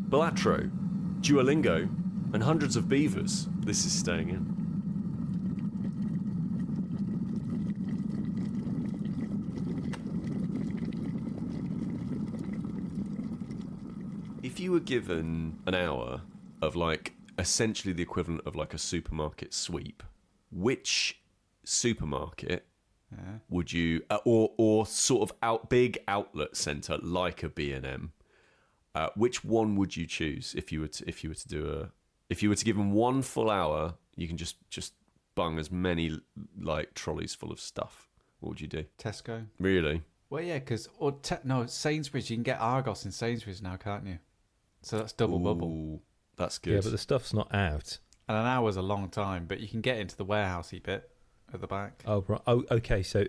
Balatro, Duolingo, and hundreds of beavers. This is staying in. If you were given an hour of like essentially the equivalent of like a supermarket sweep, which supermarket would you, or sort of big outlet centre like a B&M, which one would you choose if you were to give them 1 full hour? You can just bung as many like trolleys full of stuff. What would you do? Tesco. Really? Well, yeah, because Sainsbury's. You can get Argos in Sainsbury's now, can't you? So that's double bubble. That's good. Yeah, but the stuff's not out. And an hour's a long time, but you can get into the warehousey bit at the back. Oh, right. Oh, okay. So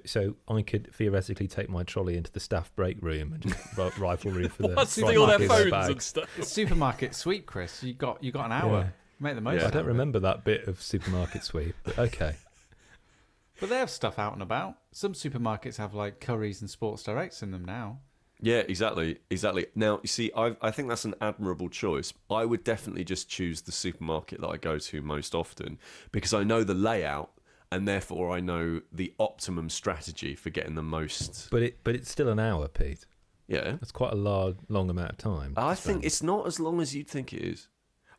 I could theoretically take my trolley into the staff break room and just rifle room for the steal their phones bags. and stuff. It's supermarket sweep, Chris. You got an hour. Yeah. Make the most. I don't remember that bit of supermarket sweep, but okay. But they have stuff out and about. Some supermarkets have like Currys and Sports Directs in them now. Yeah, exactly. Now, you see, I think that's an admirable choice. I would definitely just choose the supermarket that I go to most often because I know the layout and therefore I know the optimum strategy for getting the most. But it's still an hour, Pete. Yeah. That's quite a long amount of time. I think it's not as long as you'd think it is.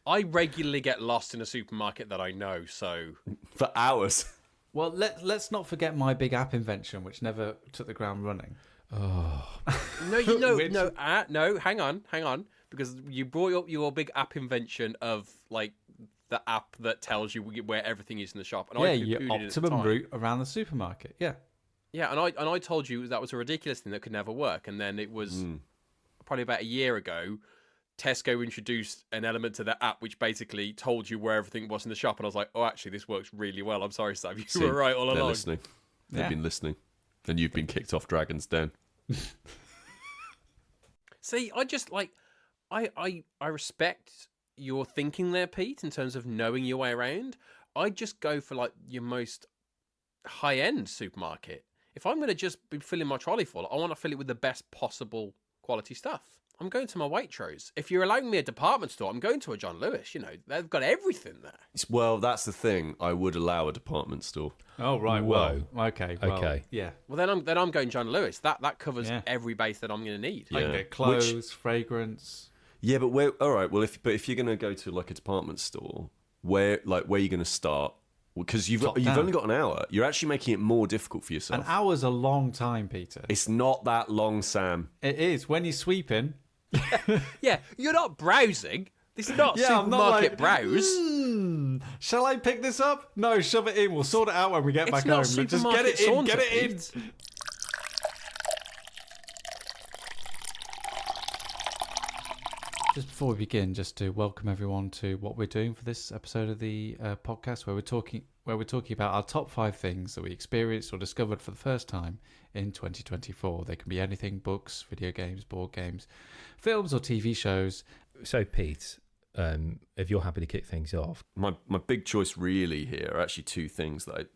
I regularly get lost in a supermarket that I know, so... For hours. Well, let's not forget my big app invention, which never took the ground running. Oh. No, hang on, because you brought up your big app invention of like the app that tells you where everything is in the shop. And your optimum route around the supermarket. Yeah, and I told you that was a ridiculous thing that could never work. And then it was probably about a year ago, Tesco introduced an element to the app which basically told you where everything was in the shop. And I was like, oh, actually, this works really well. I'm sorry, Sam, you were right all along. They're listening. They've been listening. And you've been kicked off Dragon's Den. See, I just like I respect your thinking there, Pete, in terms of knowing your way around. I just go for like your most high-end supermarket. If I'm going to just be filling my trolley full, I want to fill it with the best possible quality stuff. I'm going to my Waitrose. If you're allowing me a department store, I'm going to a John Lewis. You know, they've got everything there. Well, that's the thing. I would allow a department store. Oh right. Whoa. Well, okay. Yeah. Well, then I'm going John Lewis. That covers every base that I'm going to need. I can get clothes, fragrance. Yeah, but all right. Well, if you're going to go to like a department store, where are you going to start? Because you've only got an hour. You're actually making it more difficult for yourself. An hour's a long time, Peter. It's not that long, Sam. It is when you're sweeping. Yeah, you're not browsing. This is not supermarket browse. Shall I pick this up? No, shove it in. We'll sort it out when we get back home. Just get it in. Get it in. Just before we begin, just to welcome everyone to what we're doing for this episode of the podcast, where we're talking about our top 5 things that we experienced or discovered for the first time in 2024. They can be anything: books, video games, board games, films, or TV shows. So, Pete, if you're happy to kick things off, my big choice really here are actually 2 things that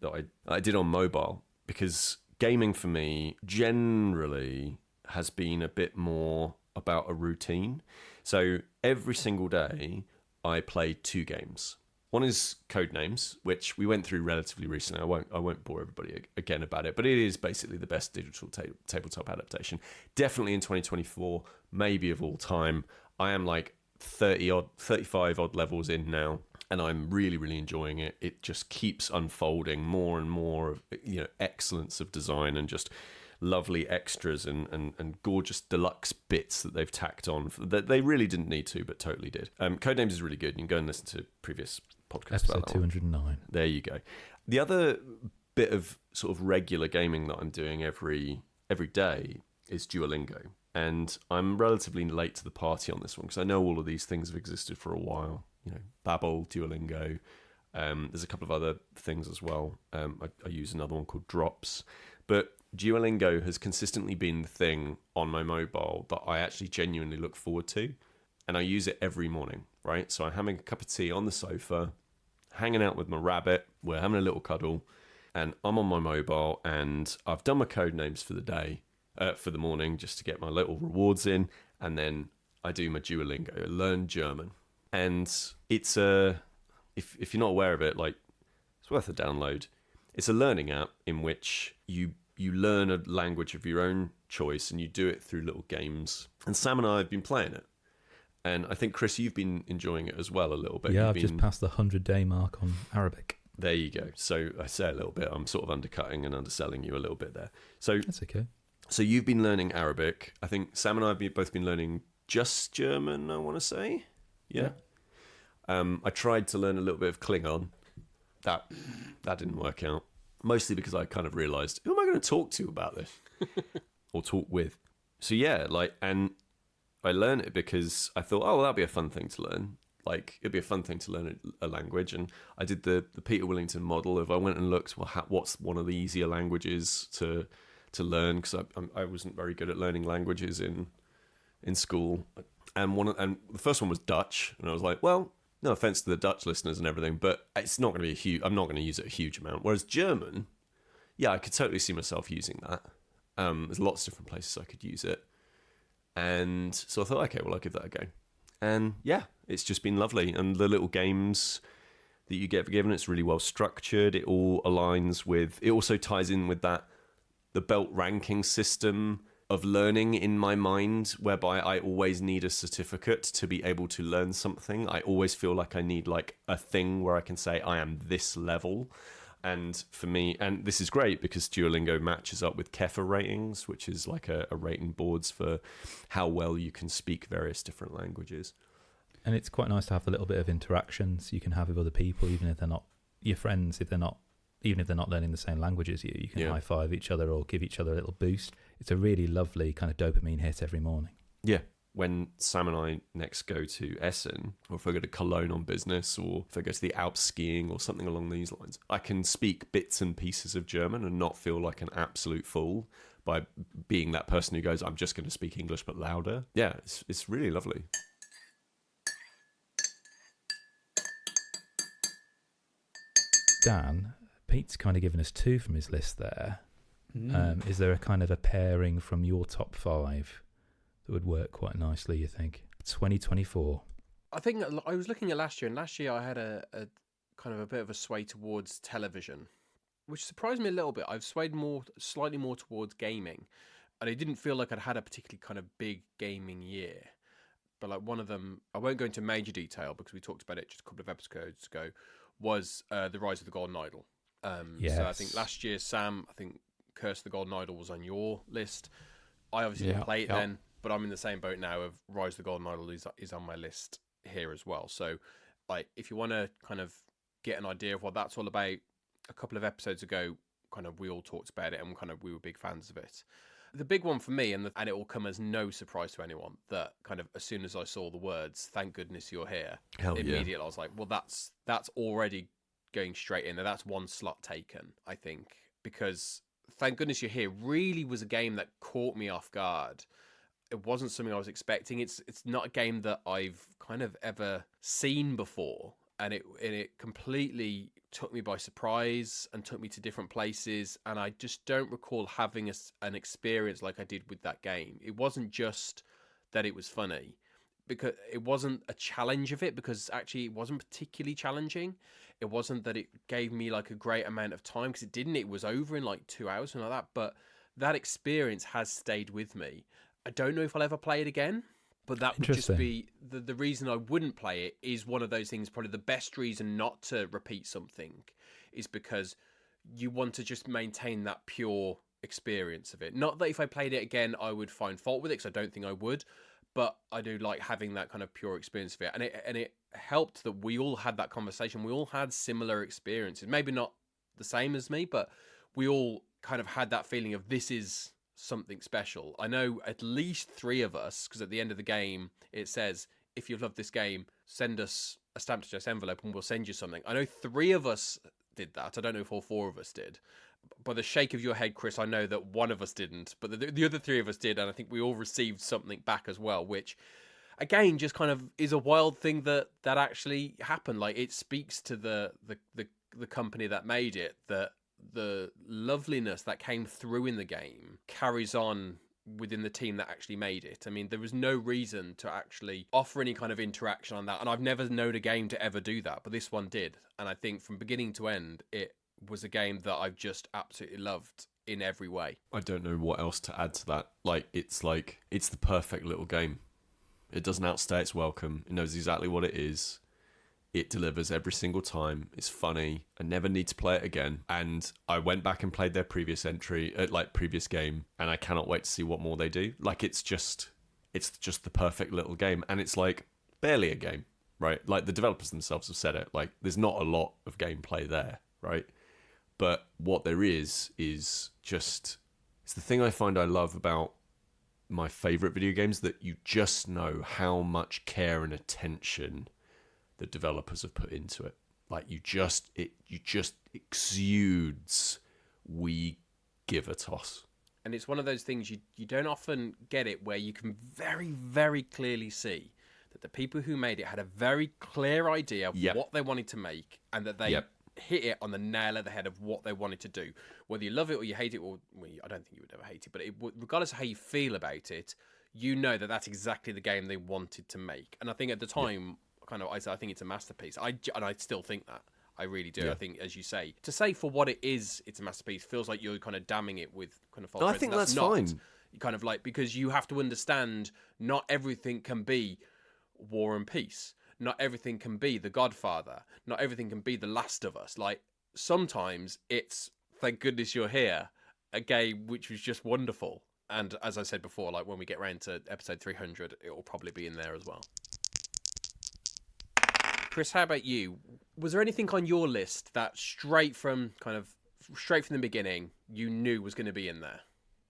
I did on mobile, because gaming for me generally has been a bit more about a routine. So every single day I play 2 games. One is Codenames, which we went through relatively recently. I won't bore everybody again about it, but it is basically the best digital tabletop adaptation. Definitely in 2024, maybe of all time. I am like 35 odd levels in now, and I'm really, really enjoying it. It just keeps unfolding more and more of, excellence of design and just lovely extras and gorgeous deluxe bits that they've tacked on that they really didn't need to, but totally did. Codenames is really good. You can go and listen to previous podcasts episode about that 209. There you go. The other bit of sort of regular gaming that I'm doing every day is Duolingo. And I'm relatively late to the party on this one because I know all of these things have existed for a while. Babbel, Duolingo. There's a couple of other things as well. I use another one called Drops. But Duolingo has consistently been the thing on my mobile that I actually genuinely look forward to. And I use it every morning, right? So I'm having a cup of tea on the sofa, hanging out with my rabbit. We're having a little cuddle. And I'm on my mobile and I've done my code names for the day, for the morning, just to get my little rewards in. And then I do my Duolingo, I learn German. And it's if you're not aware of it, like, it's worth a download. It's a learning app in which you learn a language of your own choice, and you do it through little games. And Sam and I have been playing it. And I think, Chris, you've been enjoying it as well a little bit. Yeah, I've just passed the 100-day mark on Arabic. There you go. So I say a little bit. I'm sort of undercutting and underselling you a little bit there. So That's okay. So you've been learning Arabic. I think Sam and I have both been learning just German, I want to say. Yeah. I tried to learn a little bit of Klingon. That didn't work out. Mostly because I kind of realised, who am I going to talk to about this? Or talk with? So yeah, and I learned it because I thought, oh, well, that'd be a fun thing to learn. Like, it'd be a fun thing to learn a language. And I did the Peter Willington model of, I went and looked, well, what's one of the easier languages to learn? Because I wasn't very good at learning languages in school. And the first one was Dutch. And I was like, well, no offense to the Dutch listeners and everything, but it's not going to be I'm not going to use it a huge amount. Whereas German, yeah, I could totally see myself using that. There's lots of different places I could use it. And so I thought, okay, well, I'll give that a go. And yeah, it's just been lovely. And the little games that you get given, it's really well structured. It all aligns with, it also ties in with the belt ranking system of learning in my mind, whereby I always need a certificate to be able to learn something. I always feel like I need like a thing where I can say I am this level. And for me, and this is great because Duolingo matches up with Kefir ratings, which is like a rating boards for how well you can speak various different languages. And it's quite nice to have a little bit of interactions you can have with other people, even if they're not your friends, even if they're not learning the same language as you. You can high five each other or give each other a little boost. It's a really lovely kind of dopamine hit every morning. Yeah. When Sam and I next go to Essen, or if I go to Cologne on business, or if I go to the Alps skiing or something along these lines, I can speak bits and pieces of German and not feel like an absolute fool by being that person who goes, I'm just going to speak English but louder. Yeah, it's really lovely. Dan, Pete's kind of given us 2 from his list there. Is there a kind of a pairing from your top 5 that would work quite nicely, you think? 2024. I think I was looking at last year, and last year I had a kind of a bit of a sway towards television, which surprised me a little bit. I've swayed slightly more towards gaming, and it didn't feel like I'd had a particularly kind of big gaming year. But like one of them, I won't go into major detail because we talked about it just a couple of episodes ago, was The Rise of the Golden Idol. Yes. So I think last year, Sam, I think Curse of the Golden Idol was on your list. I obviously didn't play it then, but I'm in the same boat now of Rise of the Golden Idol is on my list here as well. So like, if you want to kind of get an idea of what that's all about, a couple of episodes ago, kind of we all talked about it and we were big fans of it. The big one for me, and it will come as no surprise to anyone, that kind of as soon as I saw the words, thank goodness you're here, immediately I was like, well, that's already going straight in there. That's one slot taken, I think, because Thank Goodness You're Here really was a game that caught me off guard. It wasn't something I was expecting. It's not a game that I've kind of ever seen before, and it completely took me by surprise and took me to different places, and I just don't recall having an experience like I did with that game. It wasn't just that it was funny, because it wasn't a challenge of it, because actually it wasn't particularly challenging. It wasn't that it gave me like a great amount of time, because it didn't. It was over in like 2 hours and like that, but that experience has stayed with me. I don't know if I'll ever play it again, but that would just be the reason I wouldn't play it. Is one of those things, probably the best reason not to repeat something is because you want to just maintain that pure experience of it. Not that if I played it again I would find fault with it, because I don't think I would, but I do like having that kind of pure experience of it. And it helped that we all had that conversation. We all had similar experiences, maybe not the same as me, but we all kind of had that feeling of this is something special. I know at least 3 of us, because at the end of the game it says, if you've loved this game, send us a stamped address envelope and we'll send you something. I know 3 of us did that. I don't know if all 4 of us did. By the shake of your head, Chris, I know that one of us didn't, but the other 3 of us did, and I think we all received something back as well, which again just kind of is a wild thing that actually happened. Like, it speaks to the company that made it, that the loveliness that came through in the game carries on within the team that actually made it. I mean, there was no reason to actually offer any kind of interaction on that, and I've never known a game to ever do that, but this one did. And I think from beginning to end, it was a game that I've just absolutely loved in every way. I don't know what else to add to that. It's the perfect little game. It doesn't outstay its welcome. It knows exactly what it is. It delivers every single time. It's funny. I never need to play it again. And I went back and played their previous game, and I cannot wait to see what more they do. It's just the perfect little game, and it's barely a game, right? The developers themselves have said it. There's not a lot of gameplay there, right? But what there is just, it's the thing I find I love about my favorite video games, that you just know how much care and attention the developers have put into it. It just exudes, we give a toss. And it's one of those things you don't often get it, where you can very, very clearly see that the people who made it had a very clear idea of what they wanted to make, and that they hit it on the nail of the head of what they wanted to do. Whether you love it or you hate it, or I don't think you would ever hate it, but regardless of how you feel about it, you know that that's exactly the game they wanted to make. And I think at the time, I think it's a masterpiece. And I still think that. I really do. I think, as you say, to say for what it is, it's a masterpiece, feels like you're kind of damning it with kind of false praise. I think that's fine. Kind of because you have to understand, not everything can be War and Peace. Not everything can be The Godfather. Not everything can be The Last of Us. Sometimes it's Thank Goodness You're Here, a game which was just wonderful. And as I said before, when we get round to episode 300, it will probably be in there as well. Chris, how about you? Was there anything on your list that straight from the beginning you knew was going to be in there?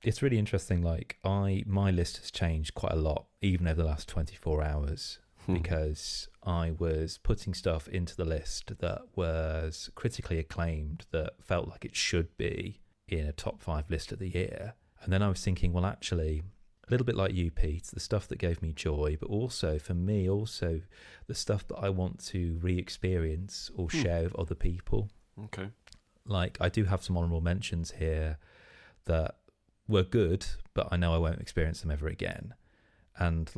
It's really interesting. My list has changed quite a lot, even over the last 24 hours, because I was putting stuff into the list that was critically acclaimed, that felt like it should be in a top 5 list of the year. And then I was thinking, well, actually, a little bit like you, Pete, the stuff that gave me joy, but also, for me, the stuff that I want to re-experience or share with other people. Okay. I do have some honourable mentions here that were good, but I know I won't experience them ever again. And,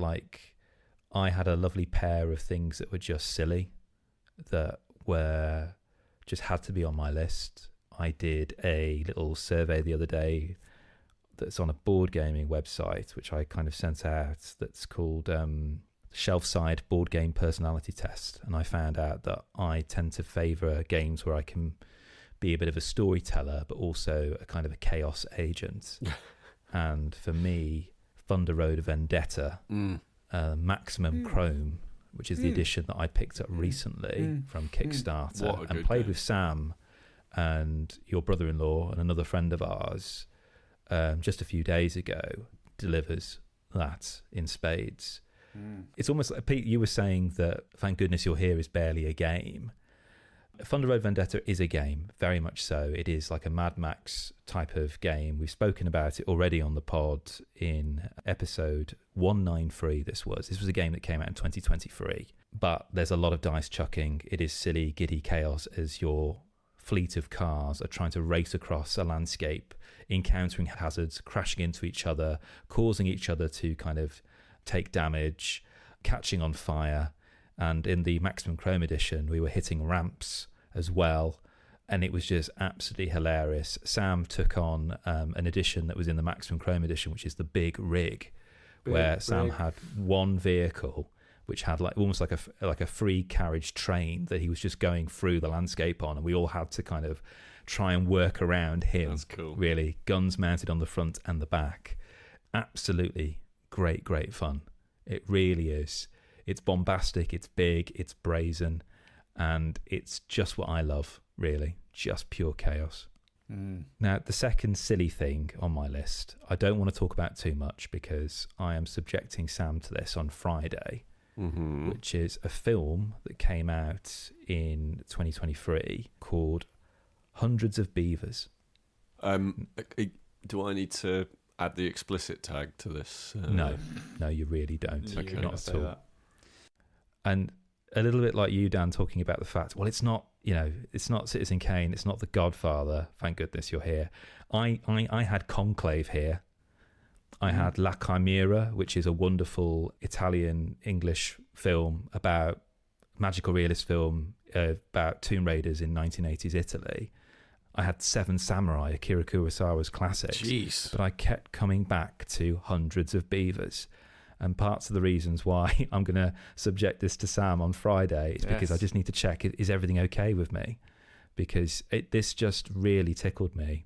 I had a lovely pair of things that were just silly, that just had to be on my list. I did a little survey the other day that's on a board gaming website, which I kind of sent out, that's called Shelf-Side Board Game Personality Test. And I found out that I tend to favour games where I can be a bit of a storyteller, but also a kind of a chaos agent. And for me, Thunder Road Vendetta, Maximum Chrome, which is the edition that I picked up recently from Kickstarter and played with Sam and your brother-in-law and another friend of ours just a few days ago, delivers that in spades. It's almost like, Pete, you were saying that Thank Goodness You're Here is barely a game. Thunder Road Vendetta is a game, very much so. It is like a Mad Max type of game. We've spoken about it already on the pod in episode 193. This was a game that came out in 2023. But there's a lot of dice chucking. It is silly, giddy chaos as your fleet of cars are trying to race across a landscape, encountering hazards, crashing into each other, causing each other to kind of take damage, catching on fire. And in the Maximum Chrome edition, we were hitting ramps as well. And it was just absolutely hilarious. Sam took on an edition that was in the Maximum Chrome edition, which is the Big Rig, where Sam had one vehicle which had almost like a free carriage train that he was just going through the landscape on, and we all had to kind of try and work around him. That's cool. Really, guns mounted on the front and the back. Absolutely great fun. It really is. It's bombastic, it's big, it's brazen, and it's just what I love, really. Just pure chaos. Now, the second silly thing on my list, I don't want to talk about too much because I am subjecting Sam to this on Friday, which is a film that came out in 2023 called Hundreds of Beavers. Do I need to add the explicit tag to this? No, you really don't. Okay. Not at all. That. And a little bit like you, Dan, talking about the fact, well, it's not Citizen Kane, it's not The Godfather. Thank goodness you're here. I had Conclave here. I had La Chimera, which is a wonderful Italian-English film about magical realist film about Tomb Raiders in 1980s Italy. I had Seven Samurai, Akira Kurosawa's classics. Jeez. But I kept coming back to hundreds of Beavers. And parts of the reasons why I'm going to subject this to Sam on Friday is because I just need to check, is everything okay with me? Because this just really tickled me.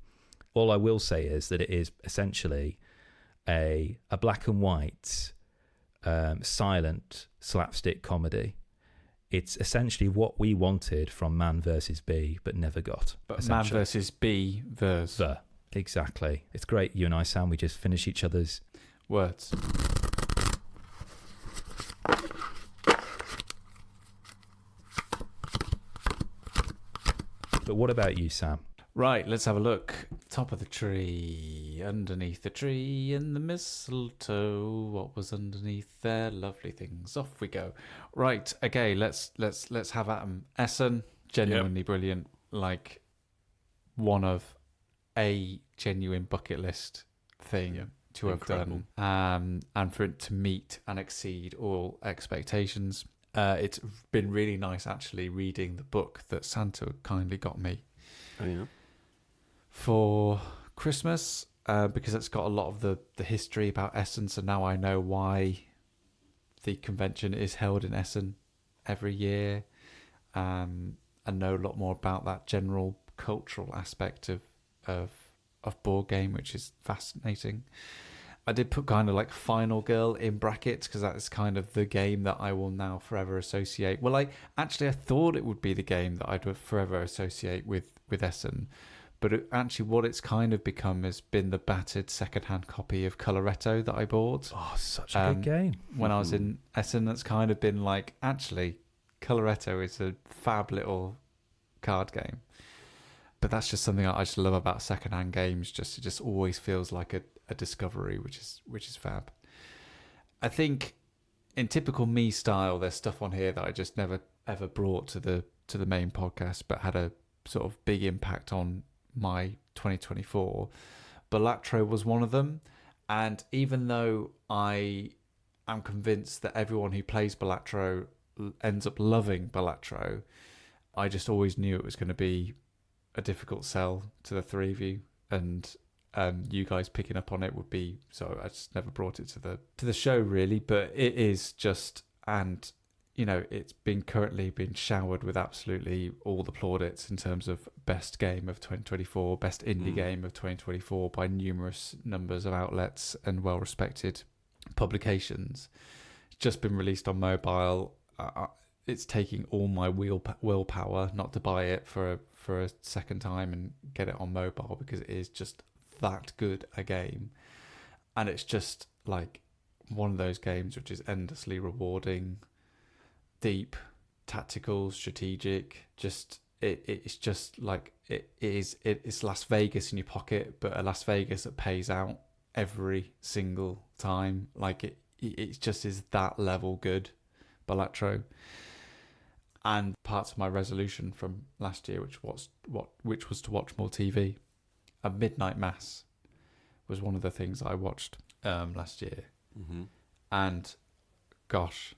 All I will say is that it is essentially a black and white silent slapstick comedy. It's essentially what we wanted from Man vs. Bee, but never got. But Man vs. Bee verse. Exactly. It's great. You and I, Sam, we just finish each other's words. But what about you, Sam? Right, let's have a look. Top of the tree, underneath the tree, in the mistletoe. What was underneath there? Lovely things. Off we go. Right, okay. Let's have at 'em. Essen, genuinely brilliant. Like one of a genuine bucket list thing to have done, and for it to meet and exceed all expectations. It's been really nice actually reading the book that Santa kindly got me. Oh, yeah. For Christmas, because it's got a lot of the history about Essen, so now I know why the convention is held in Essen every year, and know a lot more about that general cultural aspect of board game, which is fascinating. I did put kind of like Final Girl in brackets because that is kind of the game that I will now forever associate. Well, I thought it would be the game that I'd forever associate with Essen. But actually what it's kind of become has been the battered second-hand copy of Coloretto that I bought. Oh, such a good game. When I was in Essen, that's kind of been like, actually, Coloretto is a fab little card game. But that's just something I just love about second-hand games. It just always feels like a discovery, which is fab. I think in typical me style, there's stuff on here that I just never ever brought to the main podcast, but had a sort of big impact on my 2024. Balatro was one of them, and even though I am convinced that everyone who plays Balatro ends up loving Balatro, I just always knew it was going to be a difficult sell to the three of you, and you guys picking up on it would be, so I just never brought it to the show really. But it is just, and you know, it's currently been showered with absolutely all the plaudits in terms of best game of 2024, best indie game of 2024 by numerous numbers of outlets and well-respected publications. It's just been released on mobile. It's taking all my willpower not to buy it for a second time and get it on mobile, because it is just that good a game. And it's just like one of those games which is endlessly rewarding, deep, tactical, strategic. It's just like it's Las Vegas in your pocket, but a Las Vegas that pays out every single time. Like it just is that level good, Balatro. And parts of my resolution from last year, which was to watch more TV. A midnight mass was one of the things I watched last year. And gosh,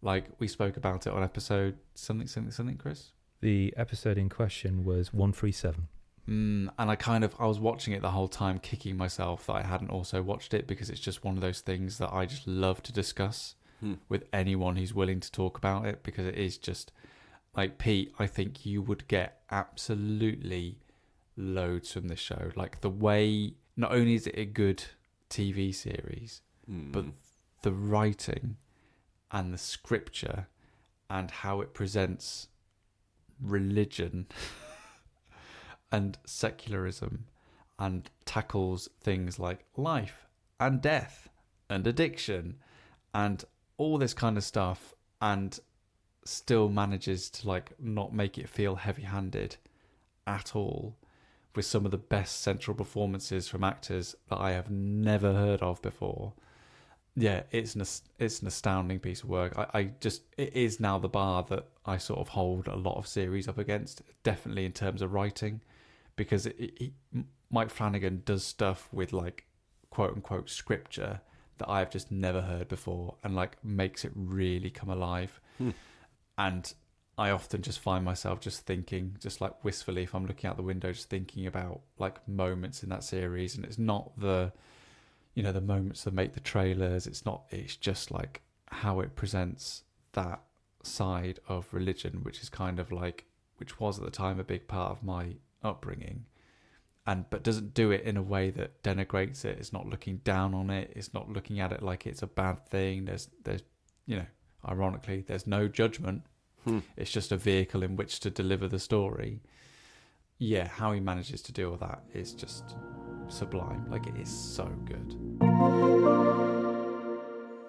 like we spoke about it on episode something, Chris. The episode in question was 137. And I was watching it the whole time, kicking myself that I hadn't also watched it, because it's just one of those things that I just love to discuss with anyone who's willing to talk about it, because it is just like, Pete, I think you would get absolutely loads from this show. Like the way, not only is it a good TV series, but the writing and the scripture and how it presents religion and secularism and tackles things like life and death and addiction and all this kind of stuff, and still manages to like not make it feel heavy-handed at all, with some of the best central performances from actors that I have never heard of before. Yeah, it's an astounding piece of work. It is now the bar that I sort of hold a lot of series up against, definitely in terms of writing, because Mike Flanagan does stuff with like quote unquote scripture that I've just never heard before, and like makes it really come alive. And I often just find myself just thinking, just like wistfully, if I'm looking out the window, just thinking about like moments in that series. And it's not the, you know, the moments that make the trailers. It's just like how it presents that side of religion, which is kind of like, which was at the time a big part of my upbringing. But doesn't do it in a way that denigrates it. It's not looking down on it. It's not looking at it like it's a bad thing. There's, you know, ironically, there's no judgment. It's just a vehicle in which to deliver the story. Yeah, how he manages to deal with that is just sublime. Like, it is so good.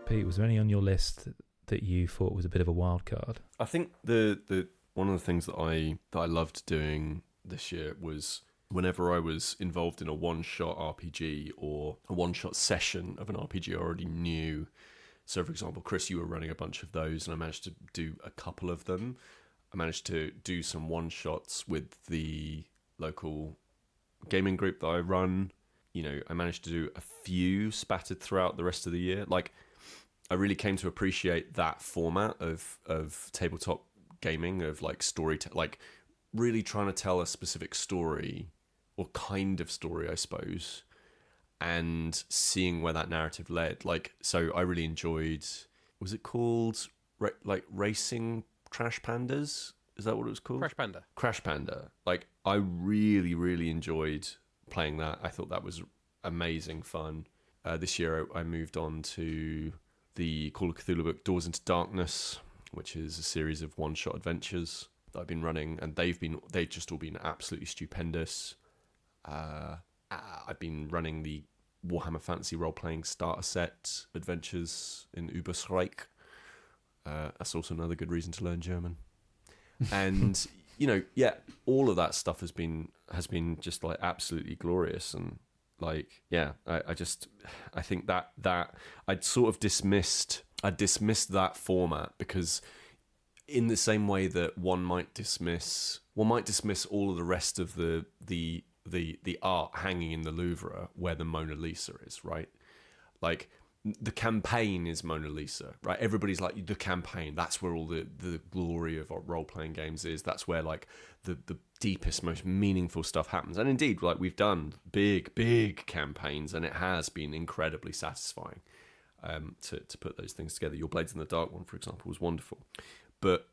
Pete, was there any on your list that you thought was a bit of a wild card? I think the one of the things that I loved doing this year was whenever I was involved in a one-shot RPG or a one-shot session of an RPG I already knew. So, for example, Chris, you were running a bunch of those, and I managed to do a couple of them. I managed to do some one-shots with the local gaming group that I run. You know, I managed to do a few spattered throughout the rest of the year. Like, I really came to appreciate that format of tabletop gaming, of like like really trying to tell a specific story, or kind of story, I suppose, and seeing where that narrative led. Like, so I really enjoyed, was it called like Racing Trash Pandas? Is that what it was called? Crash Panda. Like, I really, really enjoyed playing that. I thought that was amazing fun. This year I moved on to the Call of Cthulhu book Doors into Darkness, which is a series of one-shot adventures that I've been running, and they've just all been absolutely stupendous. I've been running the Warhammer Fantasy role-playing starter set adventures in Übersreich. That's also another good reason to learn German. And you know, yeah, all of that stuff has been just like absolutely glorious. And like, yeah, I think that I'd sort of dismissed that format, because in the same way that one might dismiss all of the rest of the art hanging in the Louvre where the Mona Lisa is, right? Like, the campaign is Mona Lisa, right? Everybody's like, the campaign, that's where all the glory of our role-playing games is. That's where like the deepest, most meaningful stuff happens. And indeed, like, we've done big campaigns, and it has been incredibly satisfying to put those things together. Your Blades in the Dark one, for example, was wonderful. But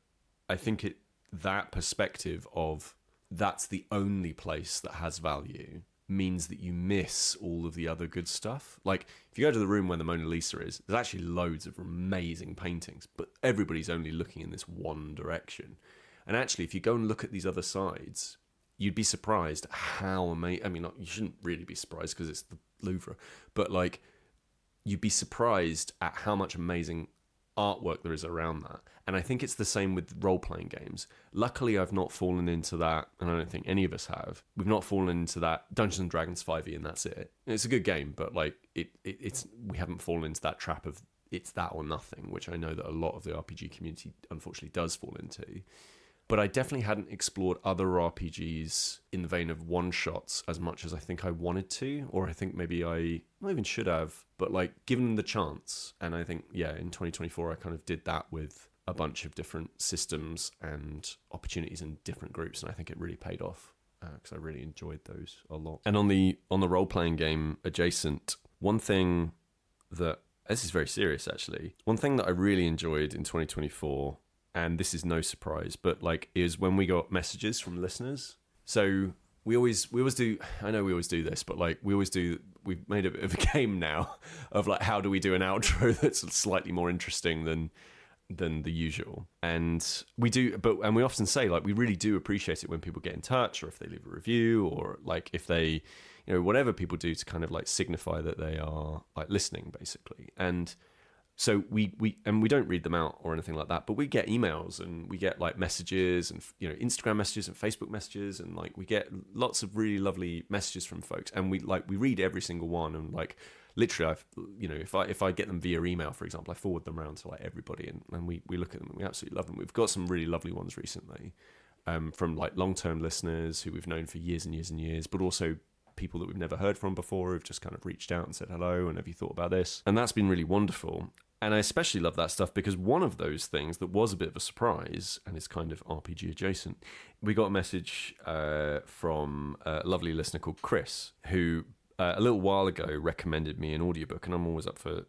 I think that perspective of that's the only place that has value means that you miss all of the other good stuff. Like, if you go to the room where the Mona Lisa is, there's actually loads of amazing paintings, but everybody's only looking in this one direction. And actually, if you go and look at these other sides, you'd be surprised how amazing. I mean, you shouldn't really be surprised because it's the Louvre, but like, you'd be surprised at how much amazing artwork there is around that. And I think it's the same with role-playing games. Luckily, I've not fallen into that, and I don't think any of us have. We've not fallen into that Dungeons & Dragons 5e, and that's it. It's a good game, but like it's we haven't fallen into that trap of it's that or nothing, which I know that a lot of the RPG community unfortunately does fall into. But I definitely hadn't explored other RPGs in the vein of one-shots as much as I think I wanted to, or I think maybe I not even should have, but like given them the chance. And I think, yeah, in 2024, I kind of did that with a bunch of different systems and opportunities in different groups, and I think it really paid off because I really enjoyed those a lot. And on the role-playing game adjacent, one thing that, this is very serious actually, one thing that I really enjoyed in 2024, and this is no surprise, but like, is when we got messages from listeners. So we always do, I know we always do this, but like, we've made a bit of a game now of like, how do we do an outro that's slightly more interesting than the usual. And we do, and we often say like, we really do appreciate it when people get in touch, or if they leave a review, or like if they, you know, whatever people do to kind of like signify that they are like listening, basically. And so we don't read them out or anything like that, but we get emails and we get like messages and, you know, Instagram messages and Facebook messages, and like we get lots of really lovely messages from folks, and we read every single one, and like literally, you know, if I get them via email, for example, I forward them around to like everybody, and we look at them and we absolutely love them. We've got some really lovely ones recently from like long-term listeners who we've known for years and years and years, but also people that we've never heard from before who've just kind of reached out and said hello and have you thought about this? And that's been really wonderful. And I especially love that stuff because one of those things that was a bit of a surprise and is kind of RPG adjacent, we got a message from a lovely listener called Chris, who a little while ago recommended me an audiobook, and I'm always up for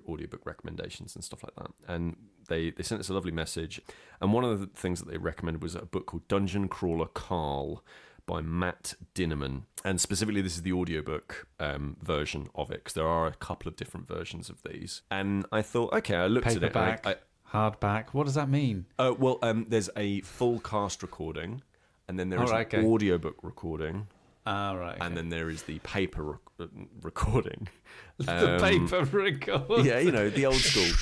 audiobook recommendations and stuff like that. And they sent us a lovely message, and one of the things that they recommended was a book called Dungeon Crawler Carl by Matt Dinneman, and specifically this is the audiobook version of it, because there are a couple of different versions of these. And I thought, okay, I looked Paperback, at it. Hardback, what does that mean? There's a full cast recording, and then there is an audiobook recording. Right. And then there is the paper recording. The paper recording. Yeah, the old school.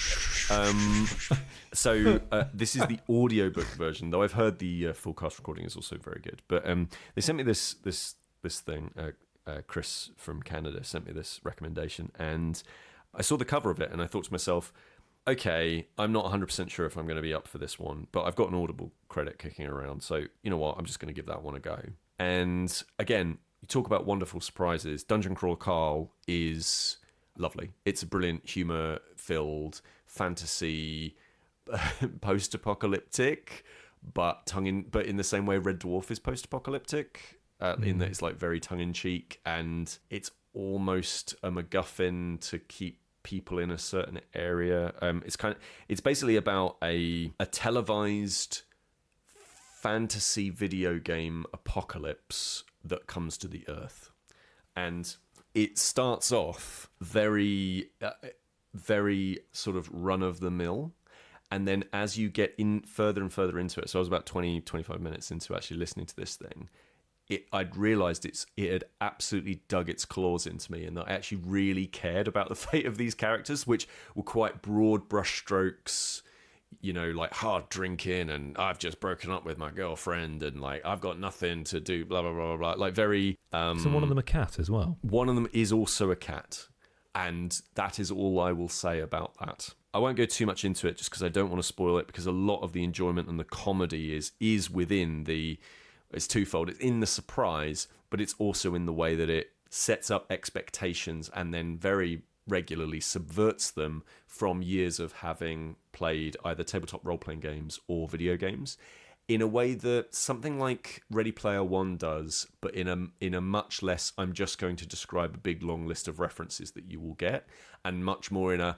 So this is the audiobook version, though I've heard the full cast recording is also very good. But they sent me this thing. Chris from Canada sent me this recommendation, and I saw the cover of it, and I thought to myself, okay, I'm not 100% sure if I'm going to be up for this one, but I've got an Audible credit kicking around, so you know what, I'm just going to give that one a go. And again, you talk about wonderful surprises. Dungeon Crawler Carl is lovely. It's a brilliant humour-filled fantasy, post-apocalyptic, but in the same way Red Dwarf is post-apocalyptic, in that it's like very tongue-in-cheek, and it's almost a MacGuffin to keep people in a certain area. It's basically about a televised fantasy video game apocalypse that comes to the Earth, and it starts off very sort of run of the mill, and then as you get in further and further into it, so I was about 20-25 minutes into actually listening to this thing, I'd realised it had absolutely dug its claws into me, and that I actually really cared about the fate of these characters, which were quite broad brushstrokes, like hard drinking, and I've just broken up with my girlfriend, and like I've got nothing to do, blah blah blah blah, like very. So one of them a cat as well. One of them is also a cat, and that is all I will say about that. I won't go too much into it, just because I don't want to spoil it, because a lot of the enjoyment and the comedy is within the. It's twofold. It's in the surprise, but it's also in the way that it sets up expectations and then very regularly subverts them from years of having played either tabletop role-playing games or video games, in a way that something like Ready Player One does, but in a much less, I'm just going to describe a big long list of references that you will get, and much more in I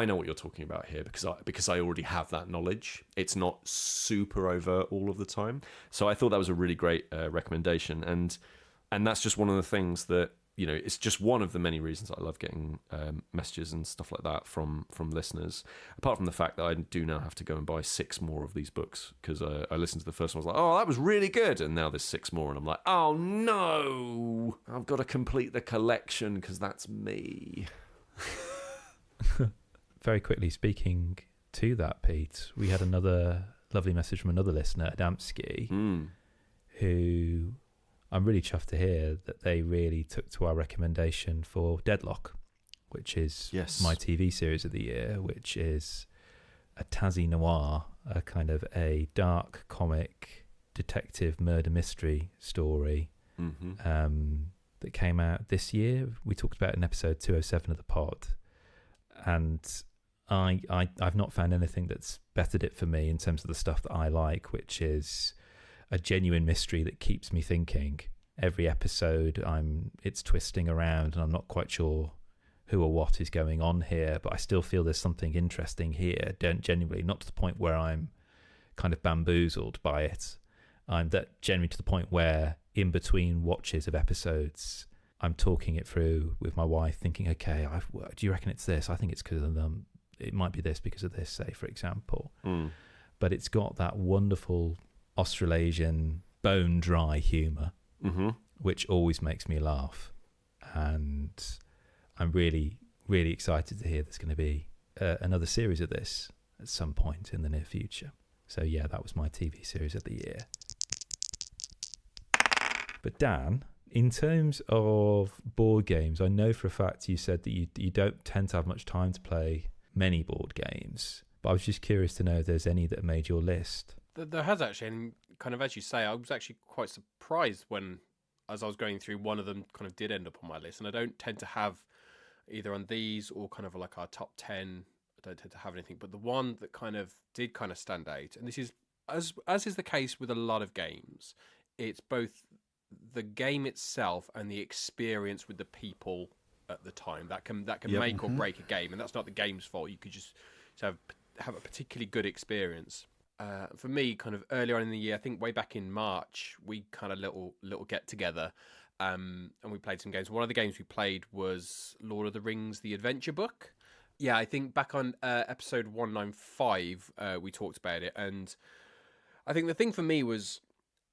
know what you're talking about here because I already have that knowledge. It's not super over all of the time. So I thought that was a really great recommendation, and that's just one of the things that, it's just one of the many reasons I love getting messages and stuff like that from listeners. Apart from the fact that I do now have to go and buy 6 more of these books, because I listened to the first one, I was like, oh, that was really good, and now there's 6 more, and I'm like, oh no, I've got to complete the collection because that's me. Very quickly, speaking to that, Pete, we had another lovely message from another listener, Adamski, who I'm really chuffed to hear that they really took to our recommendation for Deadloch, which is my TV series of the year, which is a Tassie noir, a kind of a dark comic detective murder mystery story that came out this year. We talked about it in episode 207 of the pod, and I've not found anything that's bettered it for me in terms of the stuff that I like, which is a genuine mystery that keeps me thinking. Every episode, it's twisting around, and I'm not quite sure who or what is going on here, but I still feel there's something interesting here. Genuinely, not to the point where I'm kind of bamboozled by it. I'm that genuinely to the point where, in between watches of episodes, I'm talking it through with my wife, thinking, okay, do you reckon it's this? I think it's because of them. It might be this because of this, say, for example. But it's got that wonderful Australasian bone-dry humour, which always makes me laugh. And I'm really, really excited to hear there's going to be another series of this at some point in the near future. So yeah, that was my TV series of the year. But Dan, in terms of board games, I know for a fact you said that you don't tend to have much time to play many board games, but I was just curious to know if there's any that made your list. There has actually, and kind of as you say, I was actually quite surprised when as I was going through, one of them kind of did end up on my list, and I don't tend to have either on these or kind of like our top 10. I don't tend to have anything, but the one that kind of did kind of stand out, and this is as is the case with a lot of games, it's both the game itself and the experience with the people at the time that can make or break a game, and that's not the game's fault. You could just have a particularly good experience. For me, kind of earlier on in the year, I think way back in March, we kind of little get together, and we played some games. One of the games we played was Lord of the Rings: The Adventure Book. Yeah, I think back on episode 195, we talked about it, and I think the thing for me was,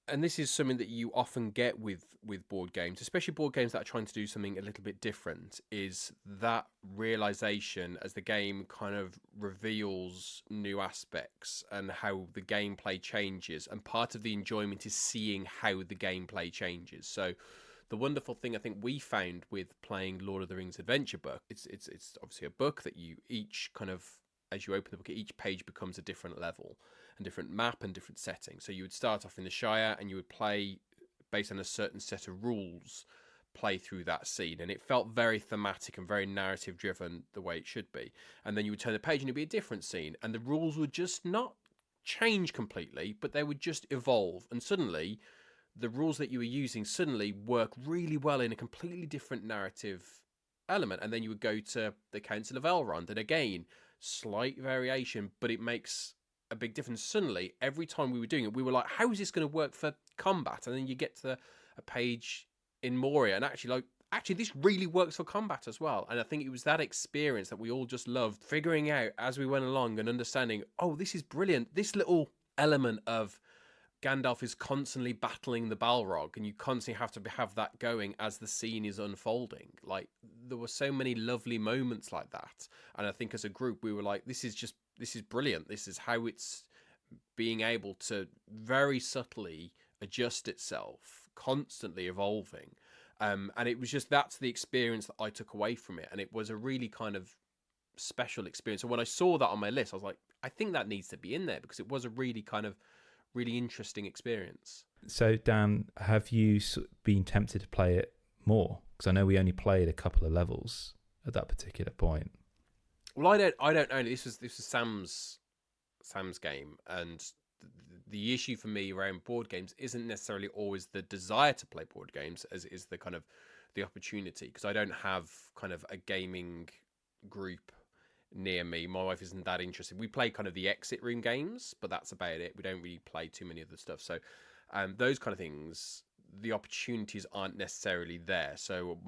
and this is something that you often get with board games, especially board games that are trying to do something a little bit different, is that realization as the game kind of reveals new aspects and how the gameplay changes. And part of the enjoyment is seeing how the gameplay changes. So the wonderful thing I think we found with playing Lord of the Rings Adventure Book, it's obviously a book that you each kind of, as you open the book, each page becomes a different level and different map and different setting. So you would start off in the Shire and you would play based on a certain set of rules, play through that scene. And it felt very thematic and very narrative driven the way it should be. And then you would turn the page and it'd be a different scene. And the rules would just not change completely, but they would just evolve. And suddenly the rules that you were using suddenly work really well in a completely different narrative element. And then you would go to the Council of Elrond, and again, slight variation, but it makes a big difference. Suddenly, every time we were doing it, we were like, how is this going to work for combat? And then you get to a page in Moria, and actually this really works for combat as well. And I think it was that experience that we all just loved, figuring out as we went along and understanding, oh, this is brilliant. This little element of Gandalf is constantly battling the Balrog, and you constantly have to have that going as the scene is unfolding. Like, there were so many lovely moments like that, and I think as a group we were like, this is brilliant. This is how it's being able to very subtly adjust itself, constantly evolving, and it was just, that's the experience that I took away from it, and it was a really kind of special experience. So when I saw that on my list, I was like, I think that needs to be in there, because it was a really kind of really interesting experience. So Dan, have you been tempted to play it more? Because I know we only played a couple of levels at that particular point. Well, I don't know. This was Sam's game, and the issue for me around board games isn't necessarily always the desire to play board games, as is the kind of the opportunity, because I don't have kind of a gaming group near me. My wife isn't that interested. We play kind of the exit room games, but that's about it. We don't really play too many other stuff. So those kind of things, the opportunities aren't necessarily there. So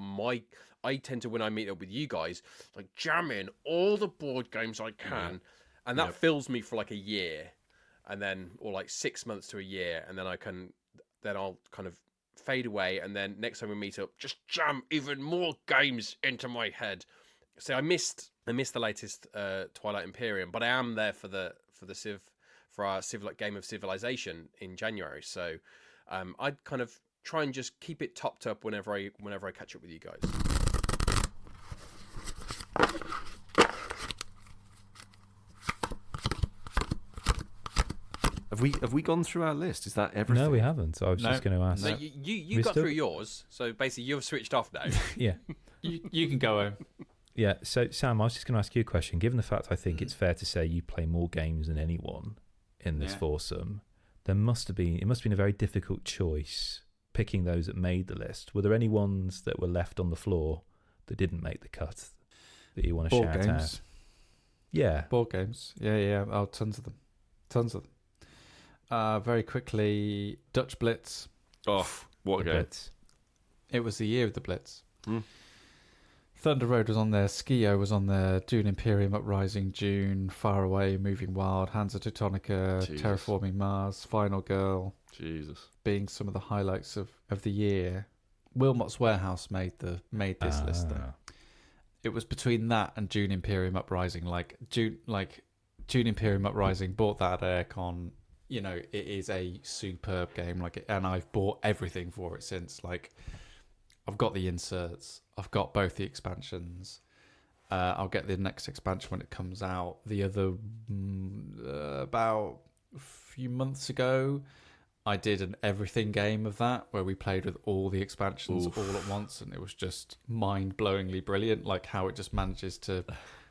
I tend to, when I meet up with you guys, like jam in all the board games I can, and that fills me for like a year, and then, or like 6 months to a year, and then I'll kind of fade away, and then next time we meet up, just jam even more games into my head. So I missed the latest Twilight Imperium, but I am there for our Game of Civilization in January. So I'd kind of try and just keep it topped up whenever I catch up with you guys. Have we gone through our list? Is that everything? No, we haven't. So I was just going to ask. No, you got through yours, so basically you've switched off now. Yeah. You can go home. Yeah, so Sam, I was just going to ask you a question. Given the fact I think it's fair to say you play more games than anyone in this foursome, it must have been a very difficult choice picking those that made the list. Were there any ones that were left on the floor that didn't make the cut that you want to shout out? Yeah. Board games. Yeah. Oh, tons of them. Very quickly, Dutch Blitz. Oh, what a game. Blitz. It was the year of the Blitz. Thunder Road was on there, Skio was on there, Dune Imperium Uprising, Dune, Far Away, Moving Wild, Hansa Teutonica, Terraforming Mars, Final Girl. Jesus. Being some of the highlights of the year. Wilmot's Warehouse made this list though. It was between that and Dune Imperium Uprising. Dune Imperium Uprising, bought that at Aircon. You know, it is a superb game. And I've bought everything for it since. I've got the inserts. I've got both the expansions. I'll get the next expansion when it comes out. The other, about a few months ago, I did an everything game of that where we played with all the expansions Oof. all at once, and it was just mind-blowingly brilliant, like how it just manages to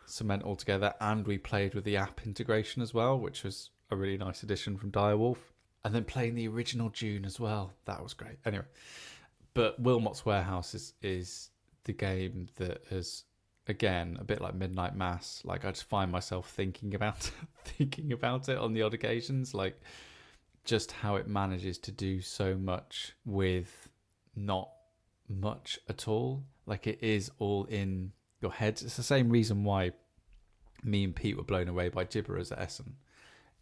cement all together. And we played with the app integration as well, which was a really nice addition from Direwolf. And then playing the original Dune as well. That was great. Anyway, but Wilmot's Warehouse is the game that has, again, a bit like Midnight Mass. Like, I just find myself thinking about it on the odd occasions, like just how it manages to do so much with not much at all. Like, it is all in your head. It's the same reason why me and Pete were blown away by Gibberers at Essen.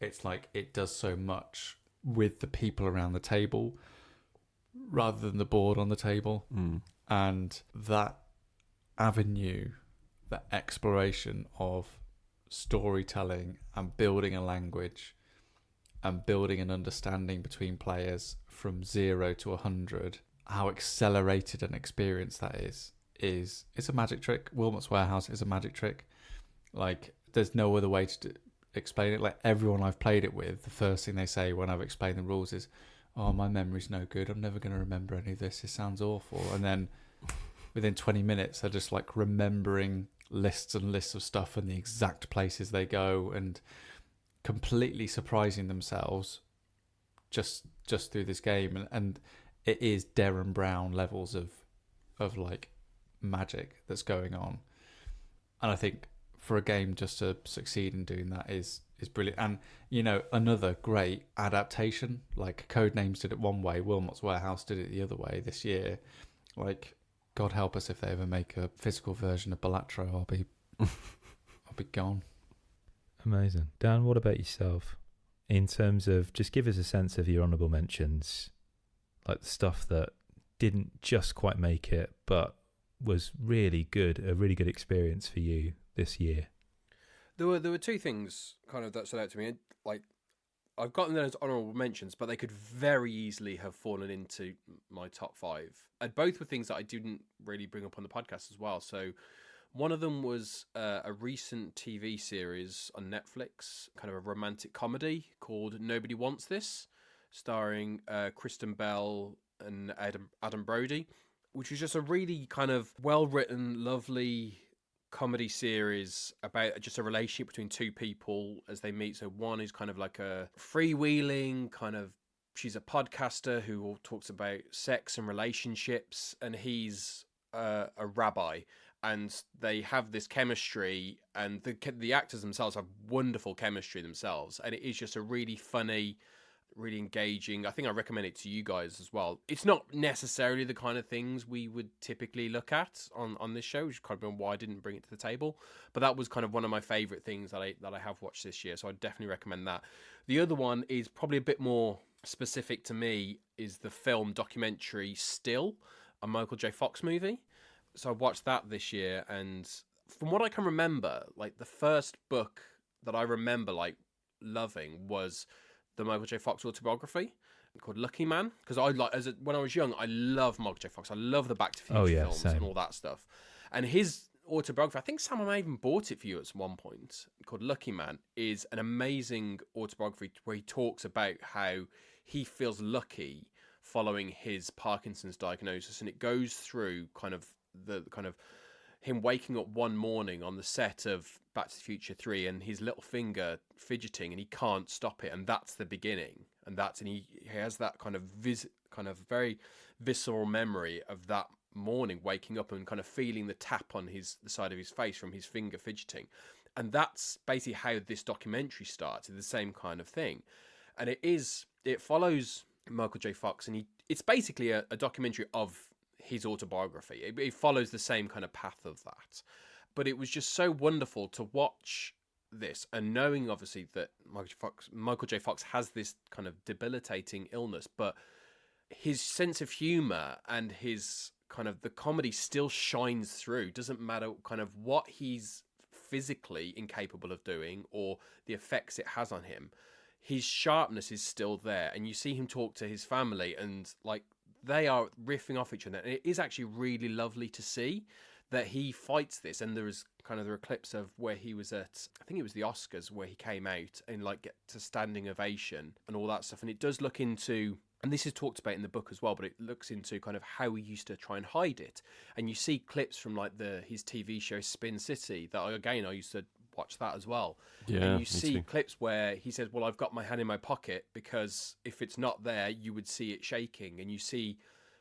It's like it does so much with the people around the table rather than the board on the table. And that avenue, that exploration of storytelling and building a language and building an understanding between players from 0 to 100, how accelerated an experience that is it's a magic trick. Wilmot's Warehouse is a magic trick. Like, there's no other way to explain it. Like, everyone I've played it with, the first thing they say when I've explained the rules is, oh, my memory's no good, I'm never going to remember any of this, it sounds awful. And then within 20 minutes they're just like remembering lists and lists of stuff and the exact places they go, and completely surprising themselves just through this game. And it is Darren Brown levels of like magic that's going on. And I think for a game just to succeed in doing that is brilliant. And, you know, another great adaptation, like Codenames did it one way, Wilmot's Warehouse did it the other way this year. Like, God help us if they ever make a physical version of Balatro, I'll be gone. Amazing. Dan, what about yourself? In terms of, just give us a sense of your honourable mentions, like the stuff that didn't just quite make it, but was really good, a really good experience for you this year. There were two things kind of that stood out to me. Like, I've gotten those honourable mentions, but they could very easily have fallen into my top 5. And both were things that I didn't really bring up on the podcast as well. So one of them was a recent TV series on Netflix, kind of a romantic comedy called Nobody Wants This, starring Kristen Bell and Adam Brody, which was just a really kind of well-written, lovely comedy series about just a relationship between two people as they meet. So one is kind of like a freewheeling kind of, she's a podcaster who talks about sex and relationships, and he's a rabbi, and they have this chemistry, and the actors themselves have wonderful chemistry themselves, and it is just a really funny, really engaging. I think I recommend it to you guys as well. It's not necessarily the kind of things we would typically look at on this show, which is kind of why I didn't bring it to the table. But that was kind of one of my favourite things that I have watched this year, so I definitely recommend that. The other one is probably a bit more specific to me, is the film documentary Still, a Michael J. Fox movie. So I watched that this year, and from what I can remember, like the first book that I remember like loving was the Michael J. Fox autobiography called Lucky Man, because when I was young, I loved Michael J. Fox. I love the Back to the Future films same. and all that stuff. And his autobiography, I think someone may even bought it for you at one point, called Lucky Man, is an amazing autobiography where he talks about how he feels lucky following his Parkinson's diagnosis, and it goes through kind of him waking up one morning on the set of Back to the Future 3 and his little finger fidgeting and he can't stop it, and that's the beginning, and he has that kind of very visceral memory of that morning waking up and kind of feeling the tap on the side of his face from his finger fidgeting. And that's basically how this documentary starts. It's the same kind of thing, and it follows Michael J. Fox, and it's basically a documentary of his autobiography. It follows the same kind of path of that. But it was just so wonderful to watch this, and knowing obviously that Michael J. Fox has this kind of debilitating illness, but his sense of humor and his kind of the comedy still shines through. Doesn't matter kind of what he's physically incapable of doing or the effects it has on him. His sharpness is still there, and you see him talk to his family, and like they are riffing off each other, and it is actually really lovely to see that he fights this, and there are clips of where he was at, I think it was the Oscars, where he came out and like get to standing ovation and all that stuff. And it does look into, and this is talked about in the book as well, but it looks into kind of how he used to try and hide it. And you see clips from like his TV show Spin City that I used to watch that as well. Yeah, and you see clips where he says, well, I've got my hand in my pocket because if it's not there, you would see it shaking. And you see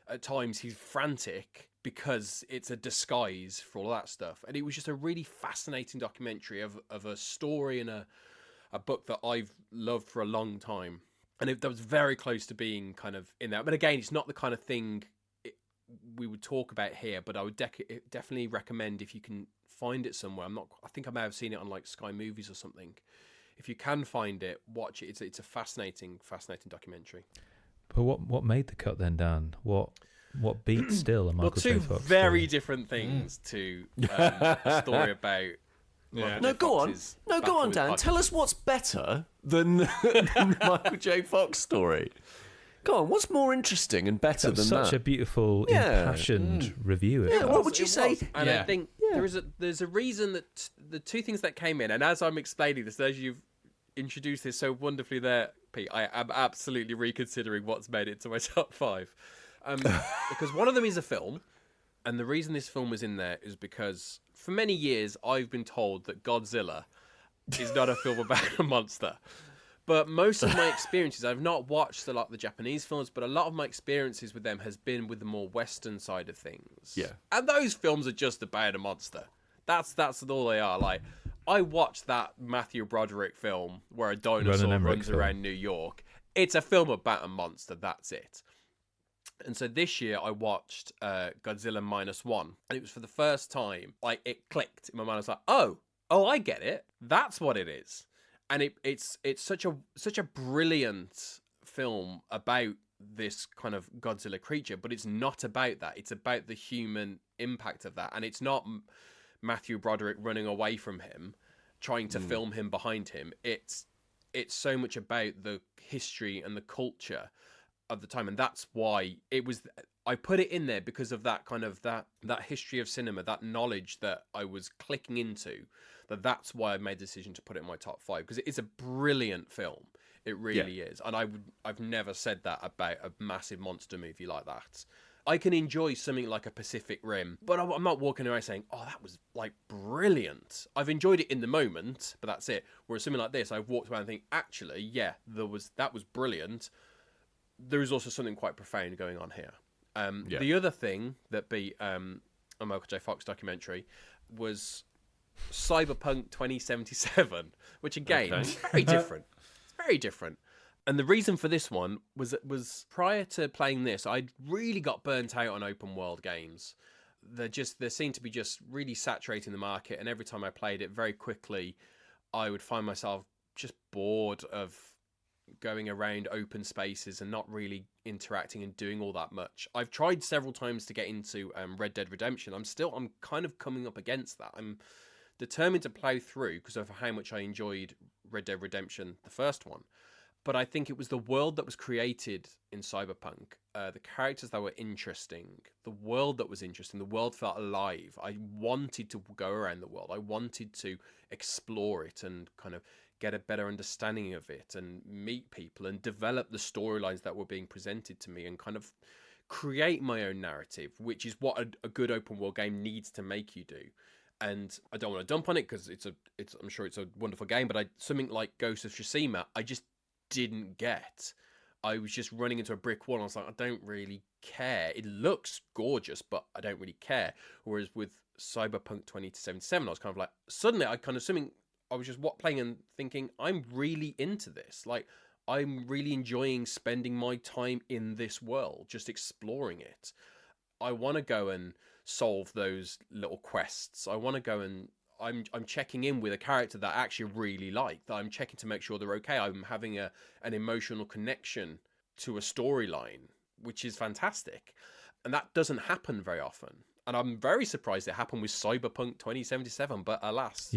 at times he's frantic because it's a disguise for all that stuff. And it was just a really fascinating documentary of a story and a book that I've loved for a long time. And that was very close to being kind of in that. But again, it's not the kind of thing we would talk about here, but I would definitely recommend, if you can find it somewhere. I think I may have seen it on like Sky Movies or something. If you can find it, watch it. It's a fascinating documentary. But what made the cut then, Dan? What beats still a Michael J. Fox very story? different things to a story about. Yeah. No, go on, Dan. Tell us what's better than the Michael J. Fox story. Go on, what's more interesting and better than that? Such a beautiful, impassioned review. Yeah, what would you say? And I think there's a reason that the two things that came in, and as I'm explaining this, as you've introduced this so wonderfully there, Pete, I am absolutely reconsidering what's made it to my top 5. Because one of them is a film, and the reason this film was in there is because for many years I've been told that Godzilla is not a film about a monster. But most of my experiences, I've not watched a lot of the Japanese films, but a lot of my experiences with them has been with the more Western side of things. Yeah. And those films are just about a monster. That's all they are. Like, I watched that Matthew Broderick film where a dinosaur runs around New York. It's a film about a monster. That's it. And so this year I watched Godzilla -1, and it was for the first time, like, it clicked in my mind. I was like, oh, I get it. That's what it is. And it's such a brilliant film about this kind of Godzilla creature, but it's not about that. It's about the human impact of that, and it's not Matthew Broderick running away from him, trying to film him behind him. It's so much about the history and the culture of the time, and that's why I put it in there, because of that kind of that history of cinema, that knowledge that I was clicking into. That's why I made the decision to put it in my top 5, because it is a brilliant film. It really is, and I've never said that about a massive monster movie like that. I can enjoy something like a Pacific Rim, but I'm not walking around saying, "Oh, that was like brilliant." I've enjoyed it in the moment, but that's it. Whereas something like this, I've walked around and think, "Actually, yeah, that was brilliant." There is also something quite profound going on here. The other thing that beat a Michael J. Fox documentary was Cyberpunk 2077, which again is very different. It's very different. And the reason for this one was prior to playing this, I really got burnt out on open world games. They seem to be just really saturating the market, and every time I played it, very quickly I would find myself just bored of going around open spaces and not really interacting and doing all that much. I've tried several times to get into Red Dead Redemption. I'm kind of coming up against that. I'm determined to plow through because of how much I enjoyed Red Dead Redemption, the first one. But I think it was the world that was created in Cyberpunk, the characters that were interesting, the world that was interesting, the world felt alive. I wanted to go around the world. I wanted to explore it and kind of get a better understanding of it and meet people and develop the storylines that were being presented to me and kind of create my own narrative, which is what a good open world game needs to make you do. And I don't want to dump on it because I'm sure it's a wonderful game, but something like Ghost of Tsushima, I just didn't get. I was just running into a brick wall and I was like, I don't really care. It looks gorgeous, but I don't really care. Whereas with Cyberpunk 2077, I was kind of like, suddenly I was just playing and thinking, I'm really into this. Like, I'm really enjoying spending my time in this world, just exploring it. I want to go and solve those little quests. I want to go and I'm checking in with a character that I actually really like, that I'm checking to make sure they're okay. I'm having an emotional connection to a storyline, which is fantastic. And that doesn't happen very often. And I'm very surprised it happened with Cyberpunk 2077, but alas,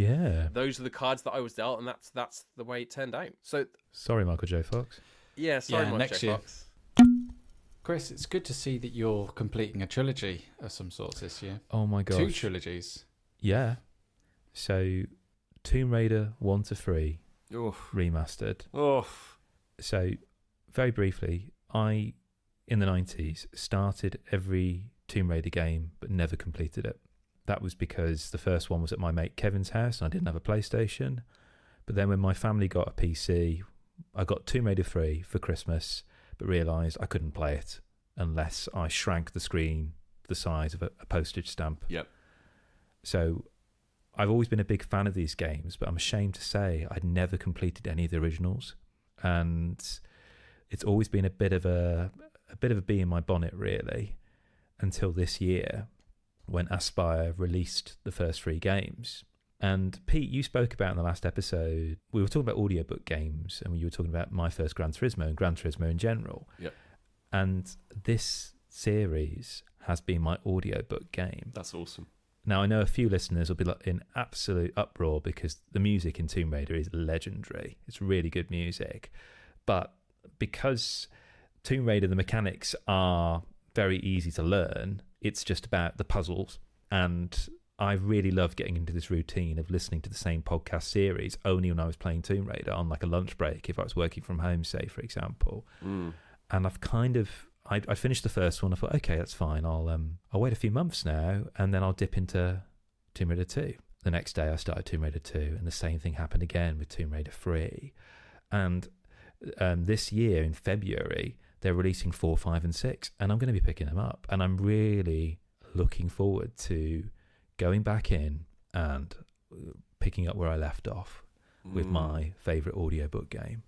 those are the cards that I was dealt, and that's the way it turned out. So sorry, Michael J. Fox. Yeah, sorry, Michael J. Fox. Chris, it's good to see that you're completing a trilogy of some sorts this year. Oh my gosh. 2 trilogies. Yeah. So Tomb Raider 1 to 3 remastered. Oh. So very briefly, I, in the 90s, started every Tomb Raider game but never completed it. That was because the first one was at my mate Kevin's house and I didn't have a PlayStation. But then when my family got a PC, I got Tomb Raider 3 for Christmas, but realised I couldn't play it unless I shrank the screen to the size of a postage stamp. Yep. So I've always been a big fan of these games, but I'm ashamed to say I'd never completed any of the originals. And it's always been a bit of a bee in my bonnet, really, until this year when Aspyr released the first 3 games. And Pete, you spoke about in the last episode, we were talking about audiobook games, and you were talking about my first Gran Turismo and Gran Turismo in general. Yep. And this series has been my audiobook game. That's awesome. Now, I know a few listeners will be in absolute uproar because the music in Tomb Raider is legendary. It's really good music. But because Tomb Raider, the mechanics are very easy to learn, it's just about the puzzles. And I really love getting into this routine of listening to the same podcast series only when I was playing Tomb Raider on like a lunch break, if I was working from home, say, for example. And I've I finished the first one. I thought, okay, that's fine. I'll wait a few months now, and then I'll dip into Tomb Raider 2. The next day I started Tomb Raider 2, and the same thing happened again with Tomb Raider 3. And this year in February, they're releasing 4, 5, and 6, and I'm going to be picking them up. And I'm really looking forward to going back in and picking up where I left off with my favourite audiobook game.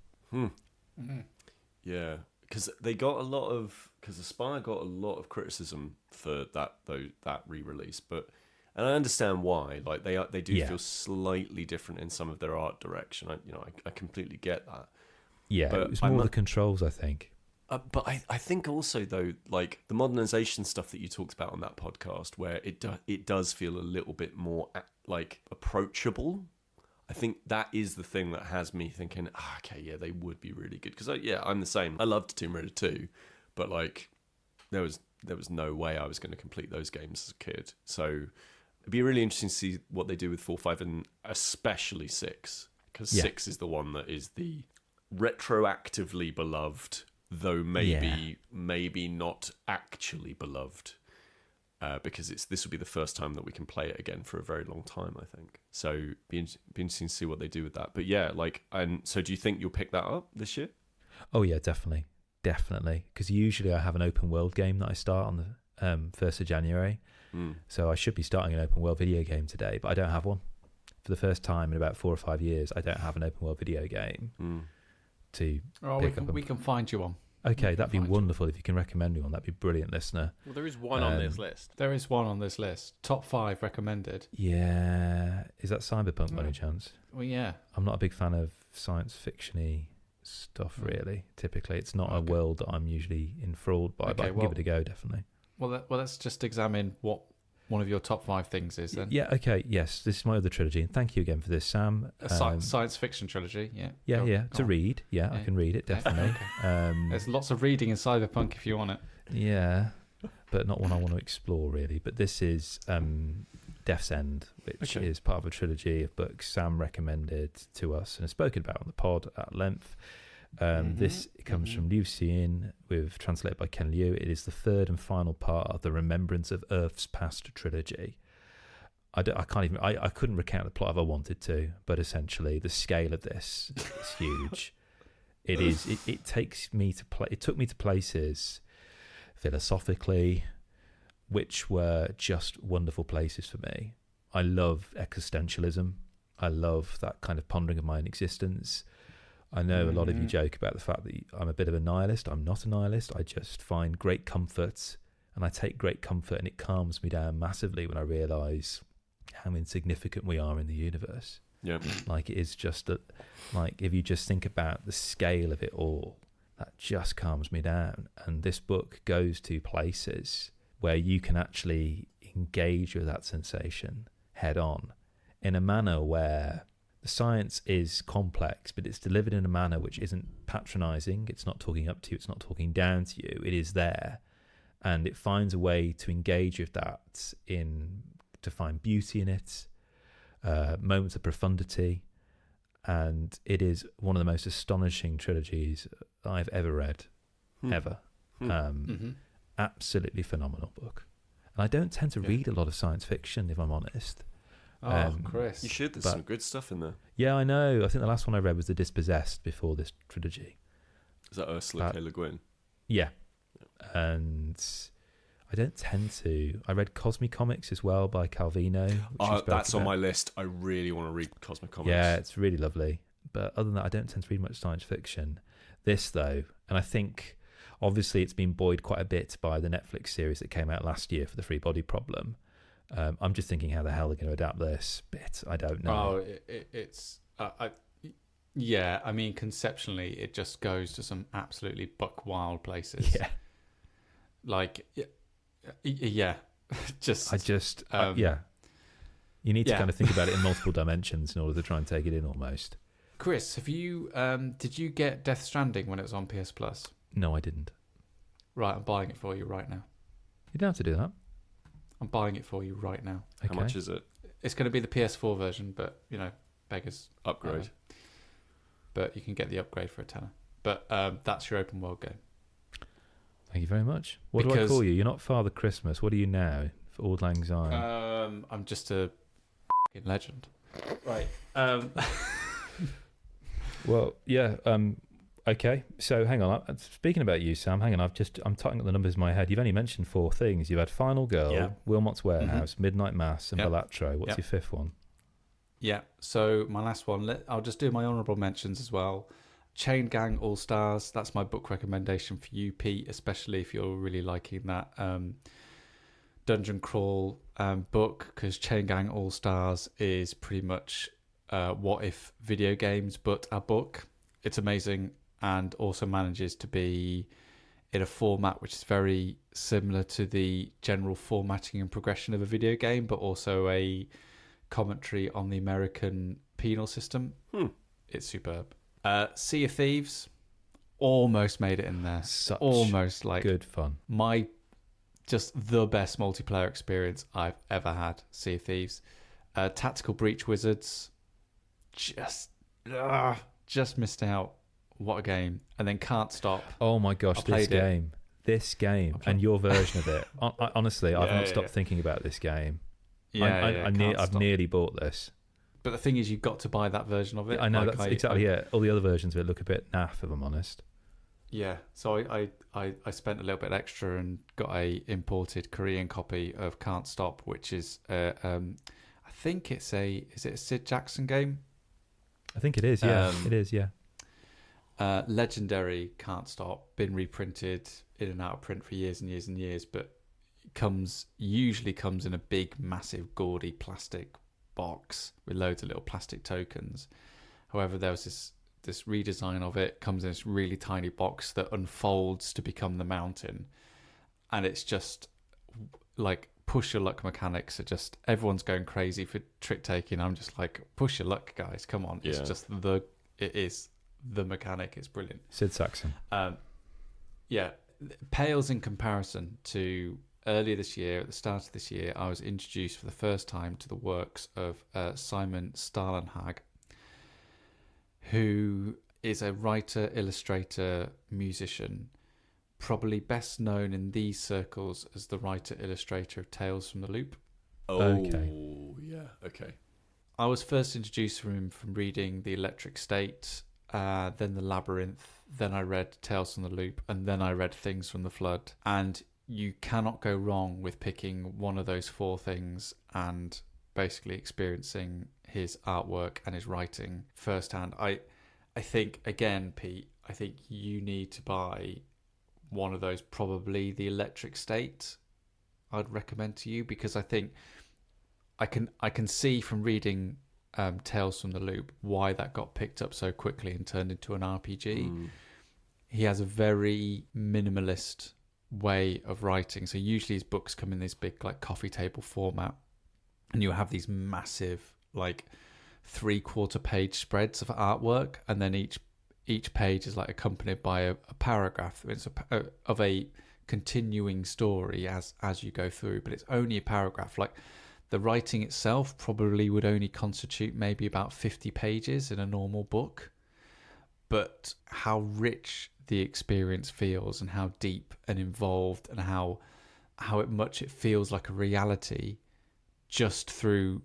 Yeah, because they got a lot of... Because Aspyr got a lot of criticism for that re-release, and I understand why. Like they do feel slightly different in some of their art direction. I completely get that. Yeah, but it was more the controls, I think. But I think also, though, like the modernization stuff that you talked about on that podcast, where it does feel a little bit more like approachable. I think that is the thing that has me thinking, okay, yeah, they would be really good. Because I'm the same. I loved Tomb Raider 2, but like there was no way I was going to complete those games as a kid. So it'd be really interesting to see what they do with 4, 5, and especially 6, because 6 is the one that is the retroactively beloved, though maybe not actually beloved, because this will be the first time that we can play it again for a very long time, I think. So be interesting to see what they do with that. But yeah, so do you think you'll pick that up this year? Oh yeah, definitely, because usually I have an open world game that I start on the 1st of January. So I should be starting an open world video game today, but I don't have one. For the first time in about 4 or 5 years, I don't have an open world video game to pick up. We can find you one. Okay, that'd be wonderful if you can recommend me one. That'd be brilliant, listener. Well, there is one on this list. There is one on this list. Top 5 recommended. Yeah. Is that Cyberpunk by any chance? Well, yeah. I'm not a big fan of science fiction-y stuff, really. Typically, it's not a world that I'm usually enthralled by, but I can give it a go, definitely. Well, let's just examine what one of your top 5 things is then. Yeah, okay, yes. This is my other trilogy, and thank you again for this, Sam. Science fiction trilogy, yeah. Yeah, to read. Yeah, I can read it, definitely. There's lots of reading in Cyberpunk if you want it. Yeah, but not one I want to explore, really. But this is Death's End, which is part of a trilogy of books Sam recommended to us and has spoken about on the pod at length. This comes from Liu Xin, translated by Ken Liu. It is the 3rd and final part of the Remembrance of Earth's Past trilogy. I couldn't recount the plot if I wanted to, but essentially the scale of this is huge. It took me to places philosophically which were just wonderful places for me. I love existentialism. I love that kind of pondering of my own existence. I know a lot of you joke about the fact that I'm a bit of a nihilist. I'm not a nihilist. I just find great comfort, and I take great comfort, and it calms me down massively when I realise how insignificant we are in the universe. Yeah. Like, it is just if you just think about the scale of it all, that just calms me down. And this book goes to places where you can actually engage with that sensation head on in a manner where The science is complex, but it's delivered in a manner which isn't patronizing. It's not talking up to you. It's not talking down to you. It is there. And it finds a way to engage with that to find beauty in it, moments of profundity. And it is one of the most astonishing trilogies I've ever read, ever. Absolutely phenomenal book. And I don't tend to read a lot of science fiction, if I'm honest. Chris. You should. There's some good stuff in there. Yeah, I know. I think the last one I read was The Dispossessed before this trilogy. Is that Ursula K. Le Guin? Yeah. And I don't tend to. I read Cosmic Comics as well by Calvino. That's on my list. I really want to read Cosmic Comics. Yeah, it's really lovely. But other than that, I don't tend to read much science fiction. This, though, and I think obviously it's been buoyed quite a bit by the Netflix series that came out last year for the Free Body Problem. I'm just thinking how the hell they're going to adapt this bit. I don't know. I mean, conceptually, it just goes to some absolutely buck wild places. Yeah. Like, yeah. You need to kind of think about it in multiple dimensions in order to try and take it in almost. Chris, have you did you get Death Stranding when it was on PS Plus? No, I didn't. Right, I'm buying it for you right now. You don't have to do that. I'm buying it for you right now. Okay. How much is it? It's going to be the PS4 version, but, beggars. Upgrade. But you can get the upgrade for a tenner. But that's your open world game. Thank you very much. What do I call you? You're not Father Christmas. What are you now? For Auld Lang Syne. I'm just a legend. Right. Well, yeah. Okay. So hang on. Speaking about you, Sam, hang on. I'm totting up the numbers in my head. You've only mentioned 4 things. You had Final Girl, Wilmot's Warehouse, Midnight Mass, and Balatro. What's your 5th one? Yeah. So my last one, I'll just do my honourable mentions as well. Chain Gang All Stars. That's my book recommendation for you, Pete, especially if you're really liking that dungeon crawl book, because Chain Gang All Stars is pretty much what if video games, but a book. It's amazing, and also manages to be in a format which is very similar to the general formatting and progression of a video game, but also a commentary on the American penal system. It's superb. Sea of Thieves, almost made it in there. Almost, like good fun. Just the best multiplayer experience I've ever had. Sea of Thieves. Tactical Breach Wizards, just missed out. What a game. And then Can't Stop. Oh my gosh, this game and your version of it. Honestly, I've not stopped thinking about this game. I've nearly bought this. But the thing is, you've got to buy that version of it. I know, that's exactly it. All the other versions of it look a bit naff, if I'm honest. Yeah, so I spent a little bit extra and got a imported Korean copy of Can't Stop, which is I think is it a Sid Jackson game? I think it is, yeah. It is, yeah. Legendary Can't Stop, been reprinted in and out of print for years and years and years, but usually comes in a big, massive, gaudy plastic box with loads of little plastic tokens. However, there was this redesign of it, comes in this really tiny box that unfolds to become the mountain, and it's just like push your luck mechanics are just, everyone's going crazy for trick taking. I'm just like, push your luck, guys, come on. It's just it is the mechanic. It's brilliant. Sid Saxon. Pales in comparison to earlier this year. At the start of this year, I was introduced for the first time to the works of Simon Stålenhag, who is a writer, illustrator, musician, probably best known in these circles as the writer, illustrator of Tales from the Loop. Okay. I was first introduced to him from reading The Electric State, then The Labyrinth, then I read Tales from the Loop, and then I read Things from the Flood. And you cannot go wrong with picking one of those 4 things and basically experiencing his artwork and his writing firsthand. I think, again, Pete, I think you need to buy one of those, probably The Electric State, I'd recommend to you, because I think I can see from reading Tales from the Loop why that got picked up so quickly and turned into an RPG. He has a very minimalist way of writing. So usually his books come in this big like coffee table format, and you have these massive like 3/4 page spreads of artwork, and then each page is like accompanied by a paragraph. It's of a continuing story as you go through, but it's only a paragraph. Like the writing itself probably would only constitute maybe about 50 pages in a normal book, but how rich the experience feels and how deep and involved and how much it feels like a reality just through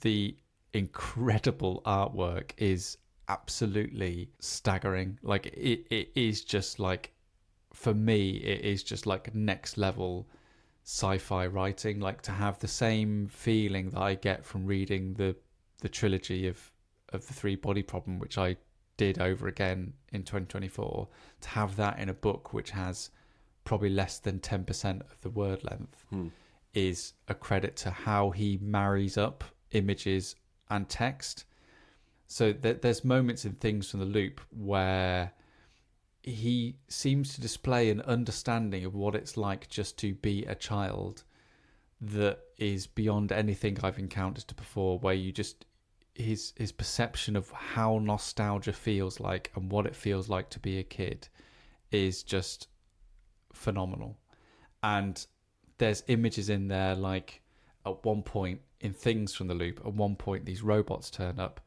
the incredible artwork is absolutely staggering. Like it is just like, for me, it is just like next level sci-fi writing. Like to have the same feeling that I get from reading the trilogy of the Three Body Problem, which I did over again in 2024, to have that in a book which has probably less than 10% of the word length is a credit to how he marries up images and text. So there's moments in Things from the Loop where he seems to display an understanding of what it's like just to be a child that is beyond anything I've encountered before, where you just his perception of how nostalgia feels like and what it feels like to be a kid is just phenomenal. And there's images in there, like at one point in Things from the Loop, at one point these robots turn up,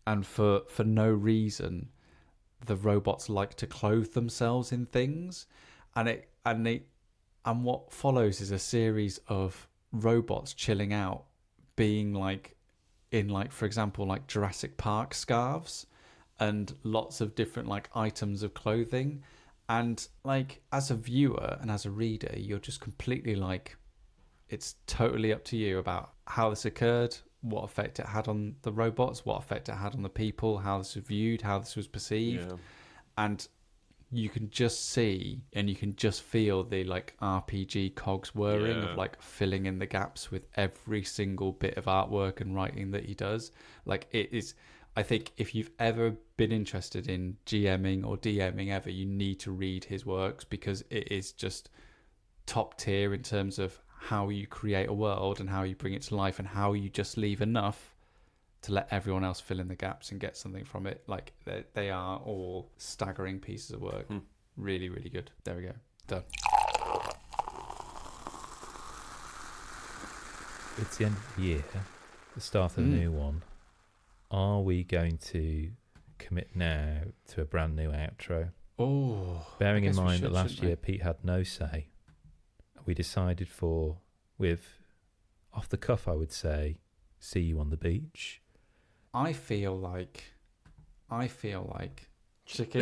and for no reason the robots like to clothe themselves in things, and what follows is a series of robots chilling out, being like in, like, for example, like Jurassic Park scarves and lots of different like items of clothing. And like as a viewer and as a reader, you're just completely like, it's totally up to you about how this occurred, what effect it had on the robots, what effect it had on the people, how this was viewed, how this was perceived. Yeah. And you can just see and you can just feel the like RPG cogs whirring of like filling in the gaps with every single bit of artwork and writing that he does. Like it is, I think if you've ever been interested in GMing or DMing ever, you need to read his works, because it is just top tier in terms of how you create a world and how you bring it to life and how you just leave enough to let everyone else fill in the gaps and get something from it. Like they are all staggering pieces of work. Really, really good. There we go. Done. It's the end of the year, the start of a new one. Are we going to commit now to a brand new outro? Oh, bearing in mind that last year Pete had no say, we decided with off the cuff, I would say, see you on the beach. I feel like chicken.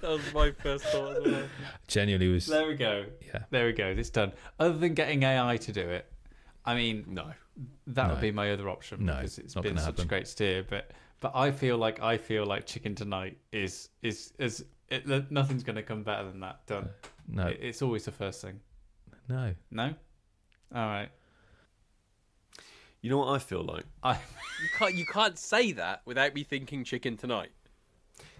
That was my first thought as well. Genuinely was. There we go. Yeah. There we go. It's done. Other than getting AI to do it, I mean, no, that would be my other option. No, because it's been such a great steer. But I feel like Chicken Tonight is nothing's going to come better than that. Done. No, it's always the first thing. No. All right. You know what I feel like? You can't say that without me thinking Chicken Tonight.